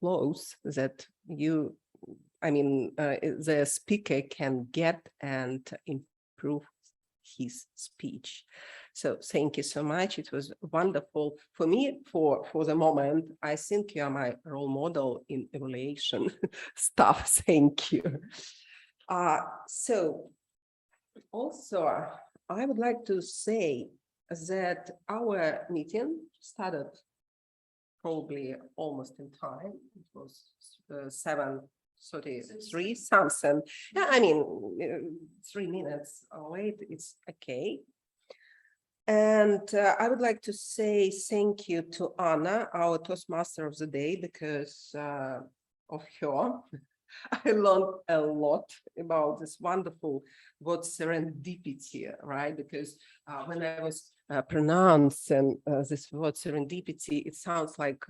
flaws that the speaker can get and improve his speech. So thank you so much. It was wonderful for me for the moment. I think you are my role model in evaluation stuff. Thank you. So also, I would like to say that our meeting started probably almost in time. It was 7:33 something. Yeah, I mean, 3 minutes late, it's okay. And I would like to say thank you to Anna, our Toastmaster of the day, because of her. I learned a lot about this wonderful word serendipity, right? Because when I was pronouncing this word serendipity, it sounds like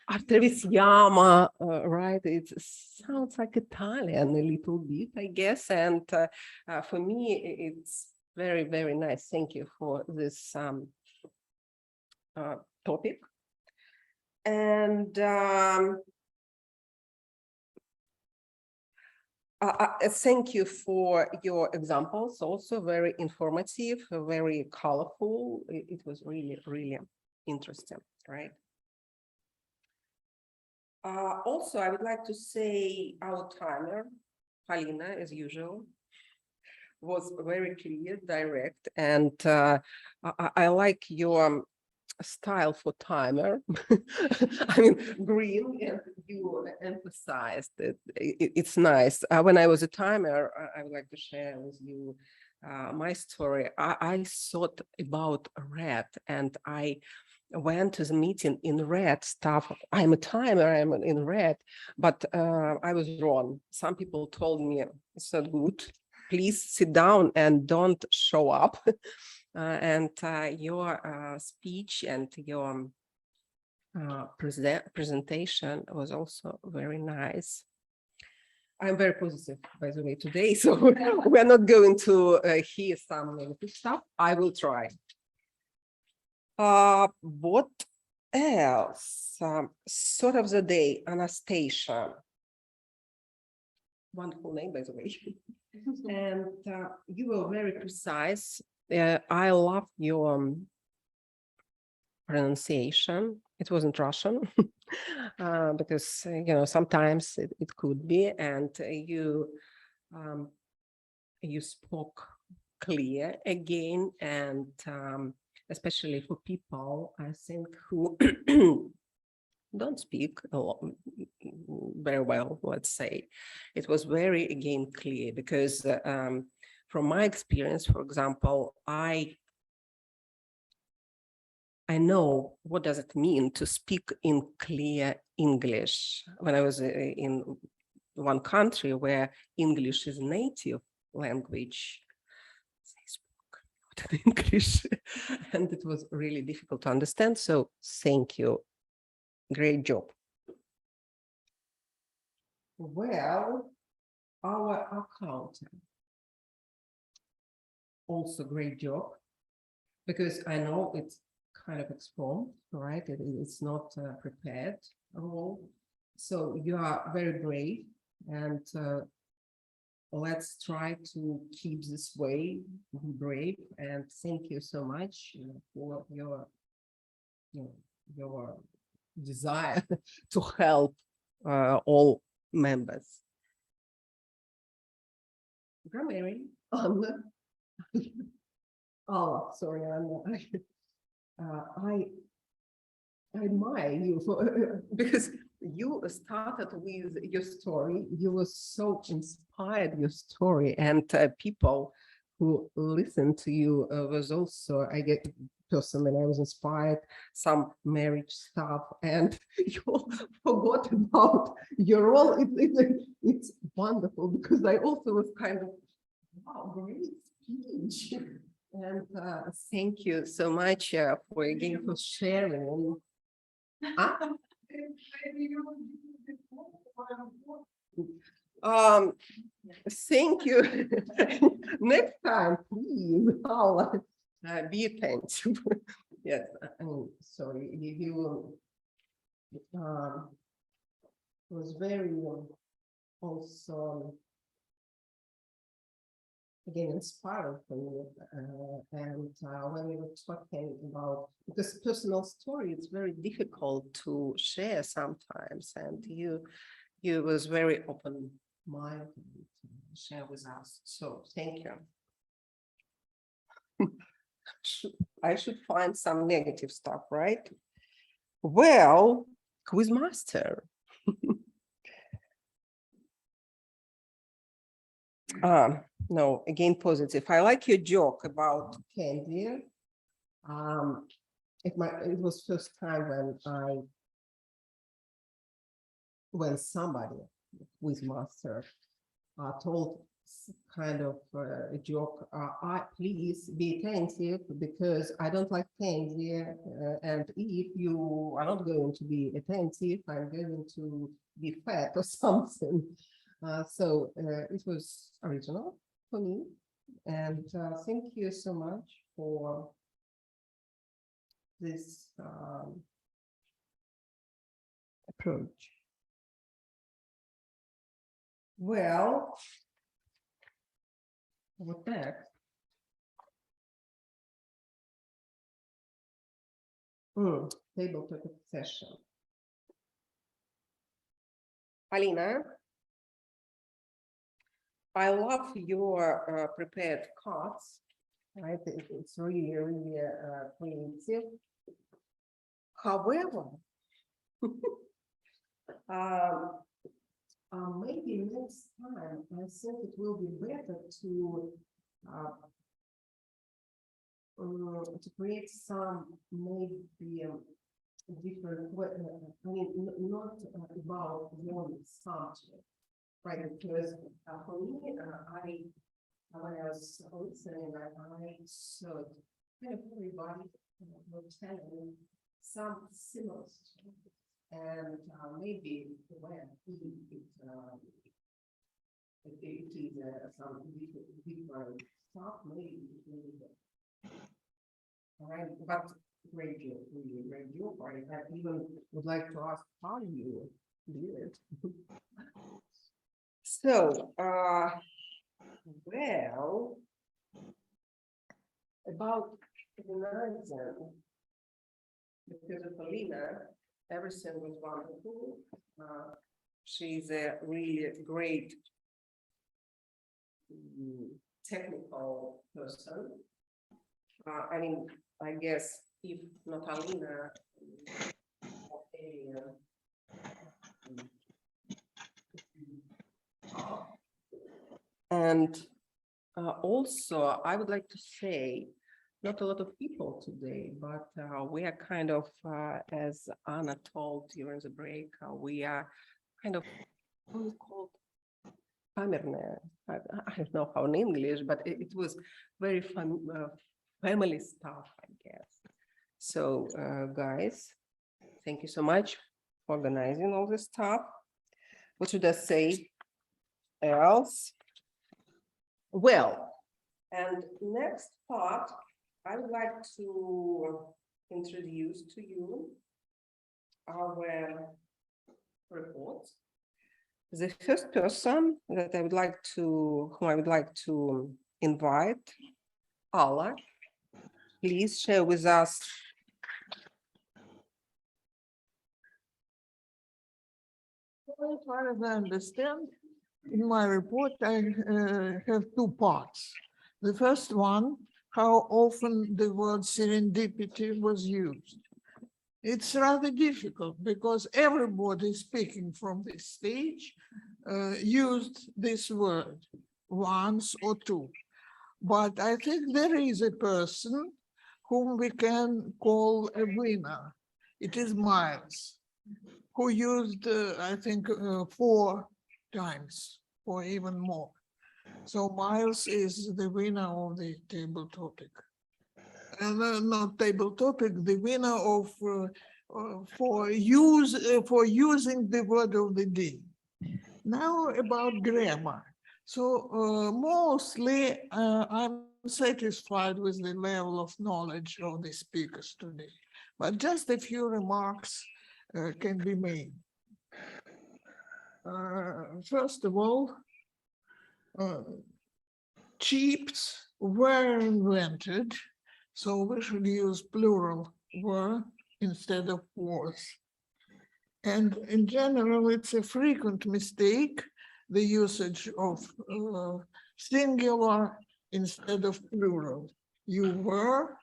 Artrevis-Yama, right? It sounds like Italian a little bit, I guess. And for me, it's very, very nice. Thank you for this topic. And thank you for your examples, also very informative, very colorful. It was really, really interesting, right? Also, I would like to say our timer, Polina, as usual, was very clear, direct, and I like your style for timer. I mean, green, and you emphasized that it's nice. When I was a timer, I would like to share with you my story. I thought about red, and I went to the meeting in red stuff. I'm a timer, I'm in red, but I was wrong. Some people told me it's not good. Please sit down and don't show up. And your speech and your presentation was also very nice. I'm very positive, by the way, today, so we're not going to hear some negative stuff. I will try. What else? Sort of the day, Anastasia. Wonderful name, by the way. And you were very precise. I love your pronunciation. It wasn't Russian because you know sometimes it could be, and you spoke clear again, and especially for people I think who don't speak very well, let's say. It was very again clear because from my experience, for example, I know what does it mean to speak in clear English. When I was in one country where English is native language, they spoke English, and it was really difficult to understand. So thank you. Great job. Well, our accountant, also great job, because I know it's kind of exposed, right? It's not prepared at all. So you are very brave, and let's try to keep this way, be brave, and thank you so much for your desire to help all members. Grammarian, Alla. Oh, sorry, Anna. I admire you for because you started with your story. You were so inspired your story, and people who listened to you was also, I get personally, I was inspired. Some marriage stuff, and you forgot about your role. It's wonderful because I also was kind of wow, great speech. And thank you so much for again for sharing. Thank you. Next time, please, Alla, be attentive. Yes, I mean, sorry, you was very also again inspiring for me, and when we were talking about, because personal story is very difficult to share sometimes, and you was very open-minded to share with us, so thank you. I should find some negative stuff, right? Well, Quizmaster. No, again, positive. I like your joke about candy. It was first time when somebody, Quizmaster, told kind of a joke. Please be attentive because I don't like candy, and if you are not going to be attentive, I'm going to be fat or something. So it was original for me, and thank you so much for this approach. Well, what next? Table topic session. Alina, I love your prepared cards. Right, it's really, really creative. However, maybe next time I think it will be better to to create some maybe different way, I mean, not about one subject, right? Because for me, when I was listening, I saw kind of everybody was telling some similar stuff, and maybe when it is some different stuff, maybe it will be. All right, but great job, really great job. I even would like to ask how you did it. So, well, about organizing, because of Polina, everything was wonderful. She's a really great technical person. I mean, I guess if not Alina, and also I would like to say, not a lot of people today, but we are kind of, as Anna told during the break, we are kind of what is called family. I don't know how in English, but it was very family stuff, I guess. So, guys, thank you so much for organizing all this stuff. What should I say else? Well, and next part, I would like to introduce to you our report. The first person that I would like to invite, Alla. Please share with us. As far as I understand, in my report, I have two parts. The first one, how often the word serendipity was used. It's rather difficult because everybody speaking from this stage used this word once or two. But I think there is a person whom we can call a winner. It is Myles, who used, I think, 4 times or even more. So Myles is the winner of the table topic. Not table topic, the winner of for using the word of the day. Now about grammar. So mostly I'm satisfied with the level of knowledge of the speakers today, but just a few remarks can be made. First of all, chips were invented, so we should use plural were instead of was. And in general, it's a frequent mistake, the usage of singular instead of plural. You were,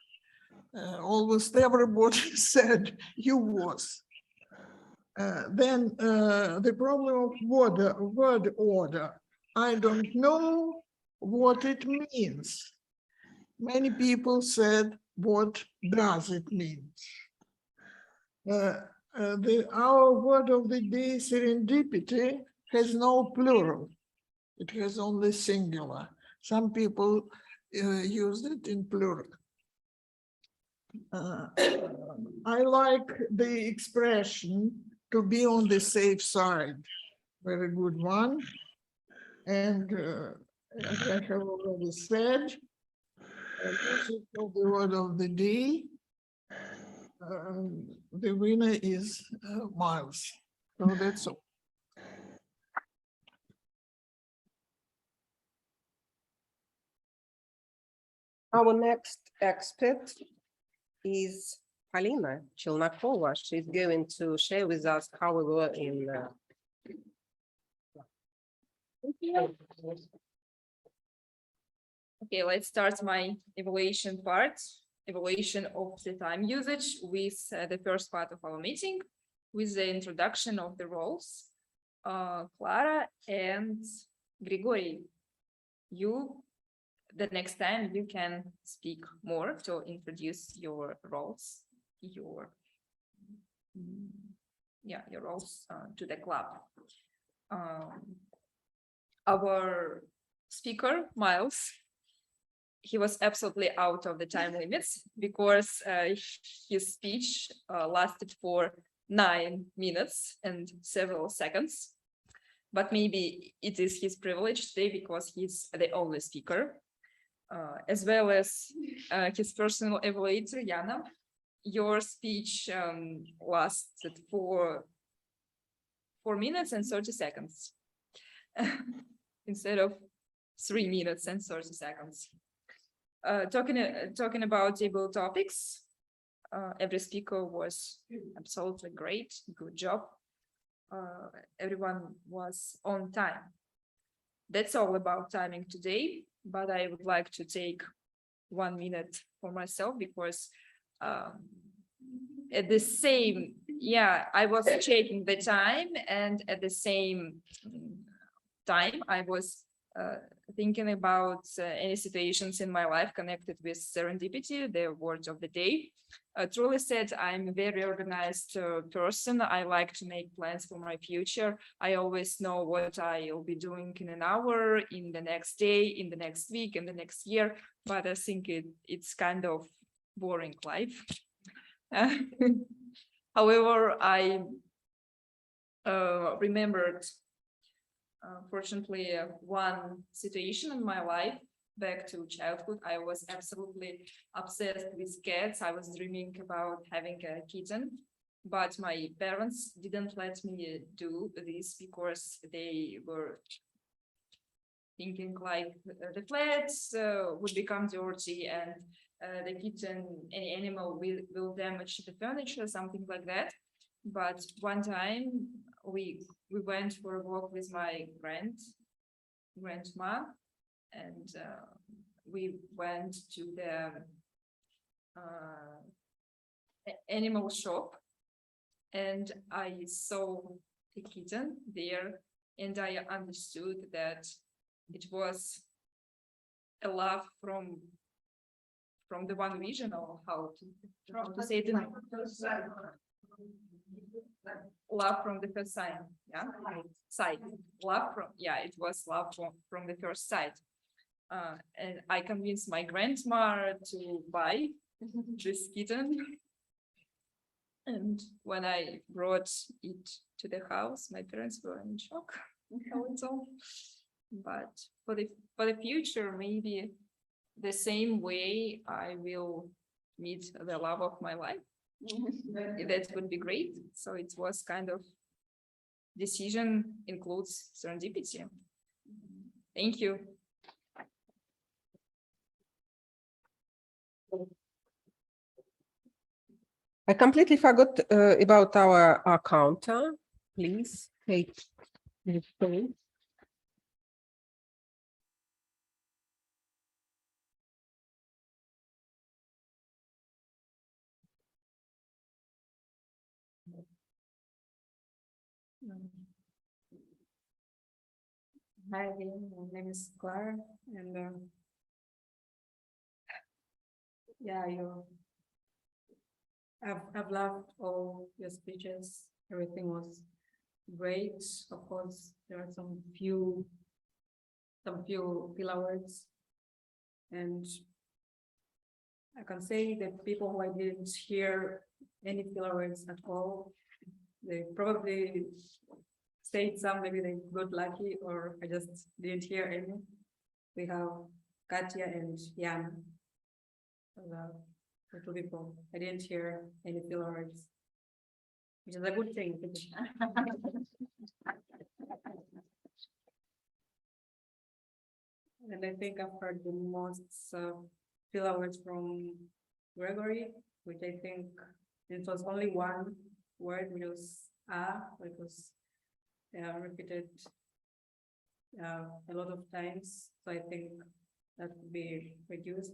almost everybody said you was. Then the problem of word order. I don't know what it means. Many people said, what does it mean? Our word of the day, serendipity, has no plural. It has only singular. Some people used it in plural. I like the expression to be on the safe side. Very good one. And as I have already said, of the word of the day, the winner is Myles. So that's all. Our next expert is Polina Chelnokova. She's going to share with us how we were in. Okay, let's start my evaluation part. Evaluation of the time usage with the first part of our meeting, with the introduction of the roles. Clara and Grigory, you the next time you can speak more to introduce your roles, your roles to the club. Our speaker, Myles, he was absolutely out of the time limits because his speech lasted for 9 minutes and several seconds. But maybe it is his privilege today because he's the only speaker, as well as his personal evaluator, Yana. Your speech lasted for 4 minutes and 30 seconds instead of 3 minutes and 30 seconds. Talking about table topics, every speaker was absolutely great, good job. Everyone was on time. That's all about timing today, but I would like to take 1 minute for myself because at the same, I was checking the time, and at the same time I was thinking about any situations in my life connected with serendipity, the word of the day. Truly said, I'm a very organized person. I like to make plans for my future. I always know what I'll be doing in an hour, in the next day, in the next week, in the next year. But I think it's kind of boring life. However, I remembered, fortunately, one situation in my life back to childhood. I was absolutely obsessed with cats. I was dreaming about having a kitten, but my parents didn't let me do this because they were thinking like the flats would become dirty and the kitten, any animal will damage the furniture, something like that. But one time we went for a walk with my grandma, and we went to the animal shop, and I saw the kitten there, and I understood that it was a love from the one vision, or how to say it. Love from the first sight, sight. Love from, it was love from the first sight. And I convinced my grandma to buy this kitten. And when I brought it to the house, my parents were in shock. How it's all. But for the future, maybe the same way I will meet the love of my life. That would be great. So it was kind of decision includes serendipity. Thank you. I completely forgot about our counter. Please take the space. Hi, my name is Clara, and I've loved all your speeches. Everything was great. Of course, there are some few filler words, and I can say that people who I didn't hear any filler words at all, they probably said some, maybe they got lucky, or I just didn't hear any. We have Katya and Yana. The two people. I didn't hear any filler words, which is a good thing. And I think I've heard the most filler words from Grigory, which I think it was only one word, which was which was repeated a lot of times. So I think that could be reduced.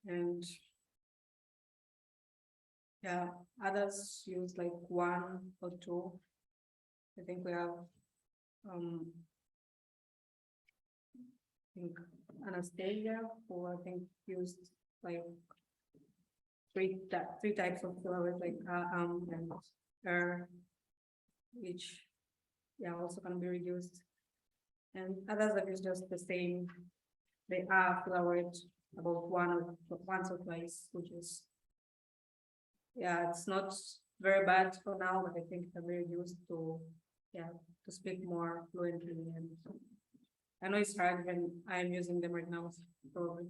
And others use like 1 or 2. I think we have think Anastasia, who I think used like three types of flowers, like and which also can be reduced. And others have used just the same. They are flowered about once or twice, which is it's not very bad for now, but I think they're very used to to speak more fluently. And I know it's hard when I'm using them right now, probably.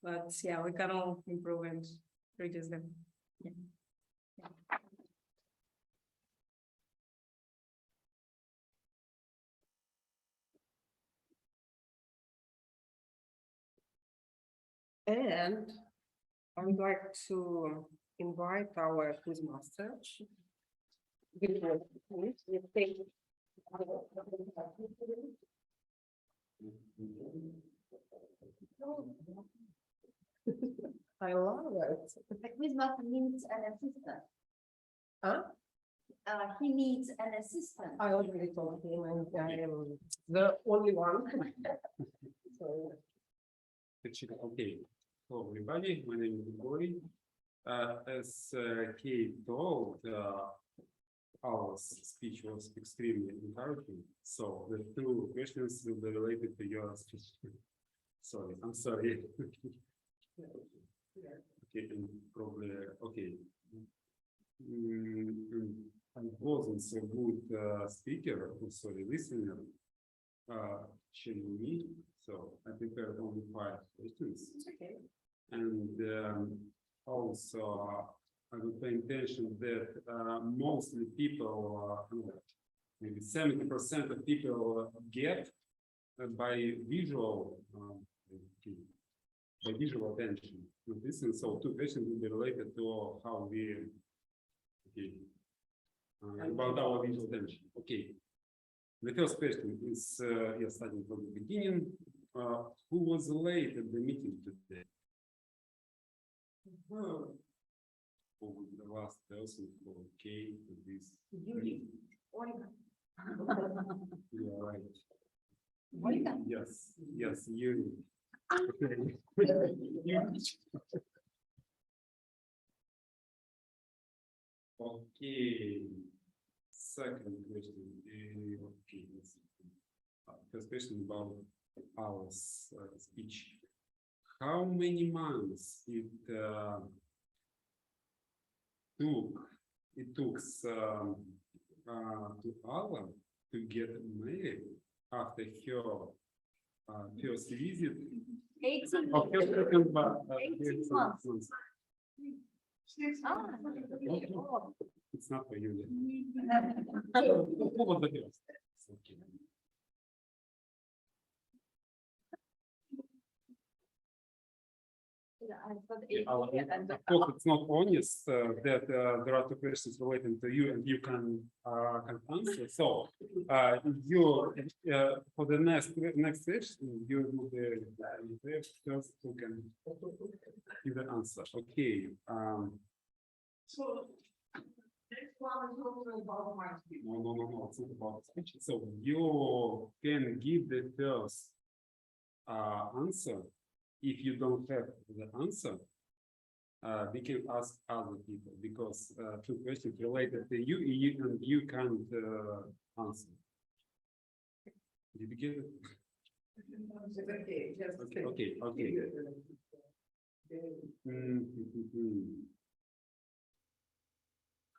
But we can all improve and reduce them. And I would like to invite our Toastmaster. I love it. The quizmaster needs an assistant. Huh? He needs an assistant. I already told him, and I am the only one. So, Okay, hello everybody, my name is Grigory. As Kate told, our speech was extremely encouraging. So the two questions will be related to your speech. Sorry, I'm sorry. Okay, and probably okay. I wasn't so good speaker, sorry, listener. Me, so I prepared only 5 questions. okay. And also I would pay attention that mostly people, maybe 70% of people get by visual attention to this. And so 2 questions will be related to how we about our visual attention. Okay. The first question is starting from the beginning. Who was late at the meeting today? Who was the last person who came to this meeting? Yeah, right. Polina. Yes, you. Okay. Second question. Okay. First question about our speech. How many months it took to Alla to get married after her first visit? 18 Of her second, 18 months. It's not for you. Who was the first? Okay. Of course, it's not honest that there are 2 questions relating to you and you can answer. So you for the next question, you will be the first who can give the answer. Okay. So next one is also about my speech. No, it's not about speech. So you can give the first answer. If you don't have the answer, we can ask other people because 2 questions related to you and you can't answer. Did you get it? Okay.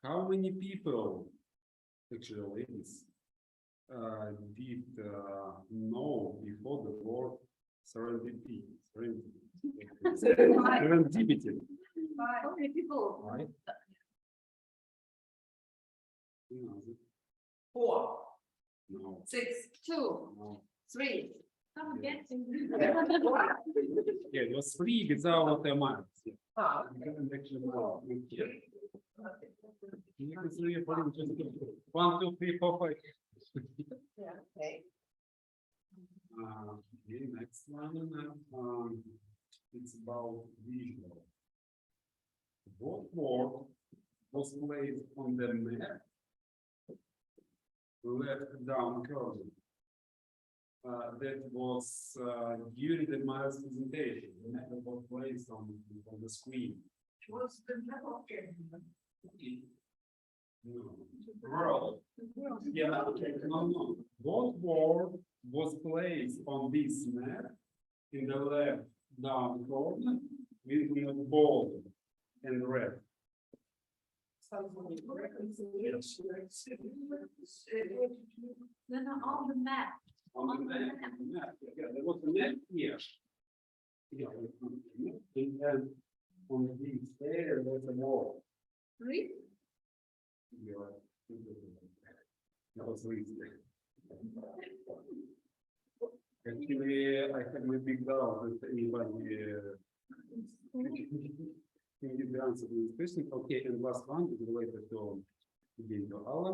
How many people, actually ladies, did know before the word serendipity? Serendipity. How many people? Right. 4, No. 6, 2, No. 3. I'm guessing. Yeah, it was 3 without a mark. Yeah. Ah. Actually, no. You can see it, just 1, 2, 3, 4, 5. Yeah, okay. Okay, next one. It's about visual. What word was placed on the map left down cursor? that was during the Myles presentation. The map was placed on the screen. What's the map of No. World. Yeah, okay, no. What word was placed on this map in the left down corner with bold and red? Yes. Then on the map. On the map, yeah, there was a map here. Yeah, and then on this there was a wall. Read. That was easy. Actually, I have my big doubt if anybody can give the answer to this question. Okay, and last one is related to Alla.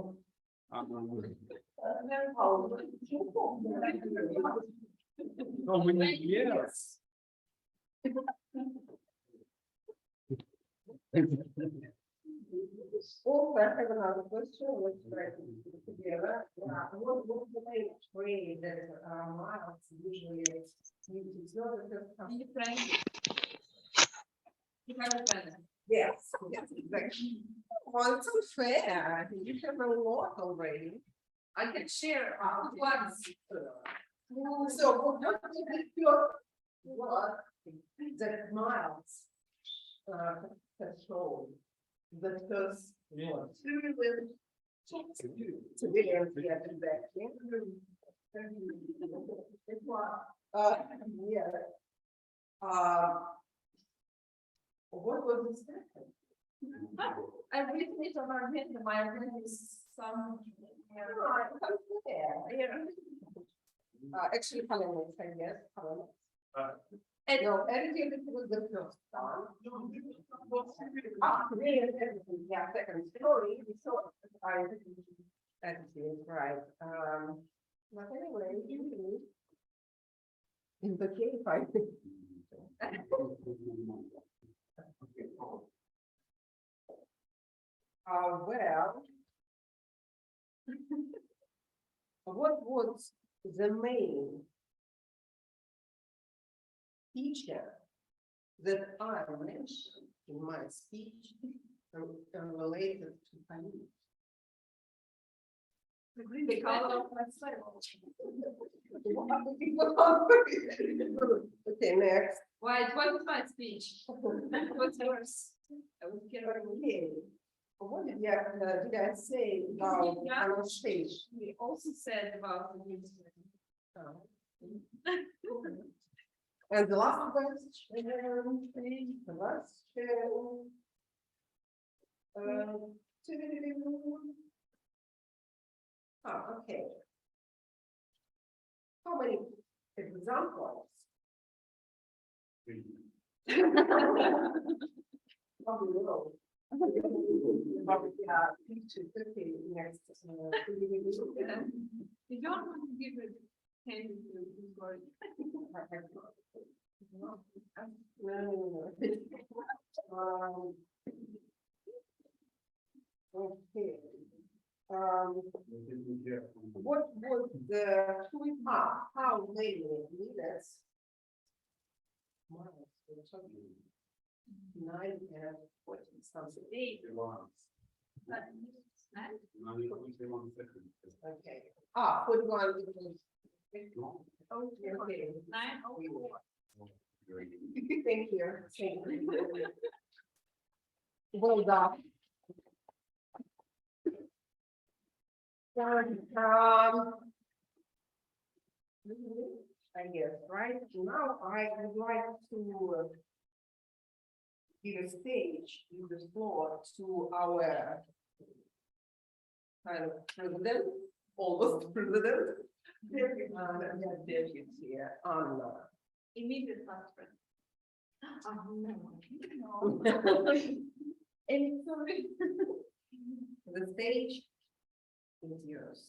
How many years? Also, I have another question, which I can put together. What's the main trade that Myles usually uses? Not the first time. Yes, yes, exactly. Well, it's unfair. You have a lot already. I can share once. So what is your what that Myles has shown? The first civilians get exactly. Yeah. What was the second? I've written it on our agenda. My agenda is some. Actually, Polina, I guess. No, everything that was the first one. Everything, yeah, second story. So I is right. But anyway, in the case, I think. Well, what was the main feature that I mentioned in my speech related to Polina? The color of my style. Okay, next. Why, it wasn't my speech. What's yours? Okay. What did I say about Anastasia? We also said about the newsletter. And the last question, the last okay. How many examples? Probably no. Probably, yeah, 50 next. You don't want to give it hand to Grigory. No. Okay. What was the how many minutes? 9 and 40 something. 8. Okay. 41 because. Okay. 9:04. Thank you. Well done. I guess, right now I would like to give a stage, give the floor to our kind of president, almost president. Deputy here, Anna. Immediate past president. No. And sorry. The stage is yours.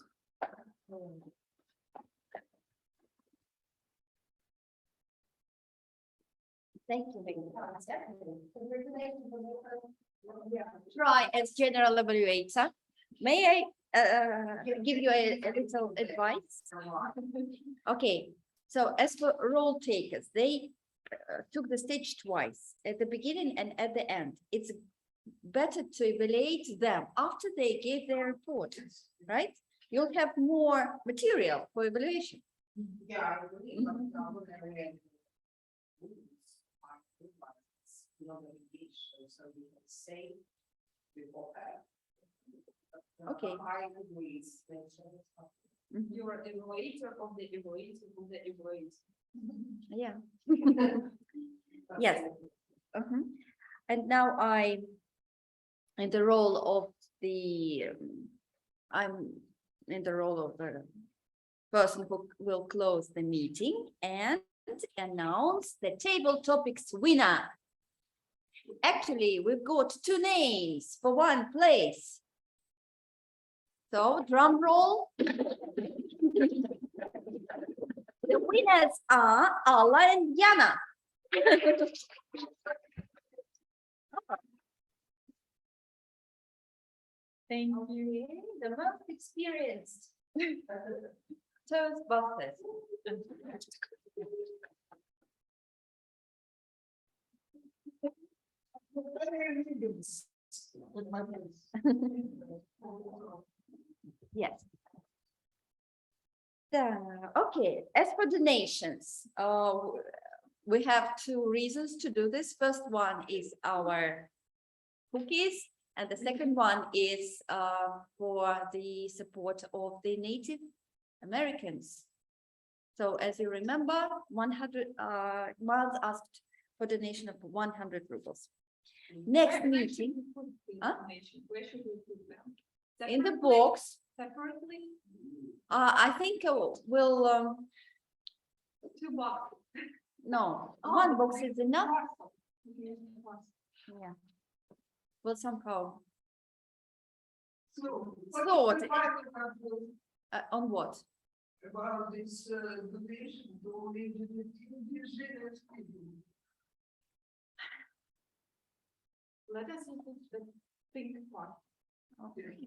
Thank you very much. Try as general evaluator. May I give you a little advice. Okay, so as for role takers, they took the stage twice, at the beginning and at the end. It's better to evaluate them after they gave their report, right? You'll have more material for evaluation. Yeah, I agree. So we can say before that. Okay. I agree. You're evaluator of the evaluator of the evaluator. Yeah. Yes. And now in the role of the, I'm in the role of the person who will close the meeting and announce the table topics winner. Actually, we've got 2 names for 1 place. So drum roll. The winners are Alla and Yana. Thank you. The most experienced Toastbusters. Yes. Okay, as for donations, we have 2 reasons to do this. First one is our cookies, and the second one is for the support of the Native Americans. So as you remember, 100 Myles asked for donation of 100 rubles. Next meeting, Where should we put them? in the box. Separately? I think we'll 2 boxes. no, 1 box is enough. Yeah. Well, somehow sort on what? About this donation to indigenous people. Let us include the pink part.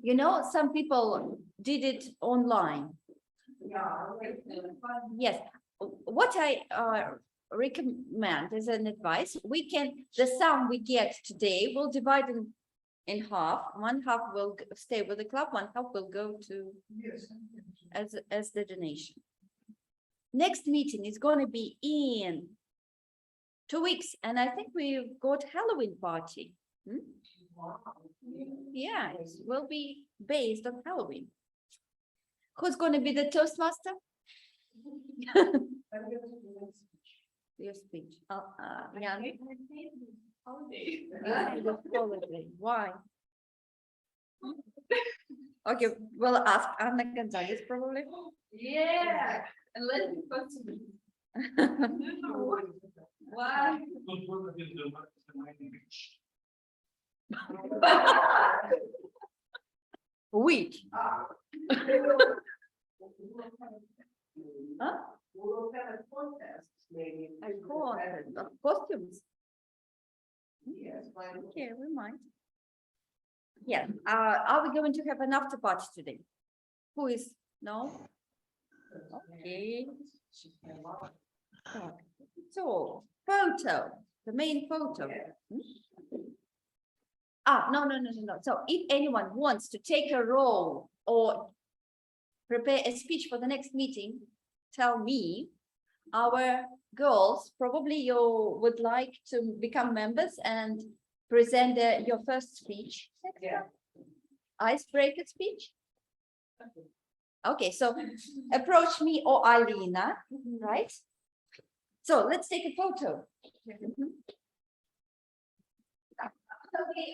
You know, some people did it online. Yes, what I recommend as an advice, we can, the sum we get today, we'll divide in half. 1/2 will stay with the club, 1/2 will go to as the donation. Next meeting is going to be in 2 weeks, and I think we've got Halloween party. Yeah, it will be based on Halloween. Who's going to be the Toastmaster? Your speech. Yana. Why? Okay, we'll ask Anna Gonzalez probably. Yeah, and let me continue. Why? Which? Huh? We'll have a contest, maybe. A contest of costumes. Yes, fine. Okay, we might. Yeah, are we going to have an after party today? Who is, no? Okay. So, photo, the main photo. No. So if anyone wants to take a role or prepare a speech for the next meeting, tell me. Our girls, probably you would like to become members and present your first speech. Yeah. Icebreaker speech. Okay, so approach me or Alina, right? So let's take a photo. Okay.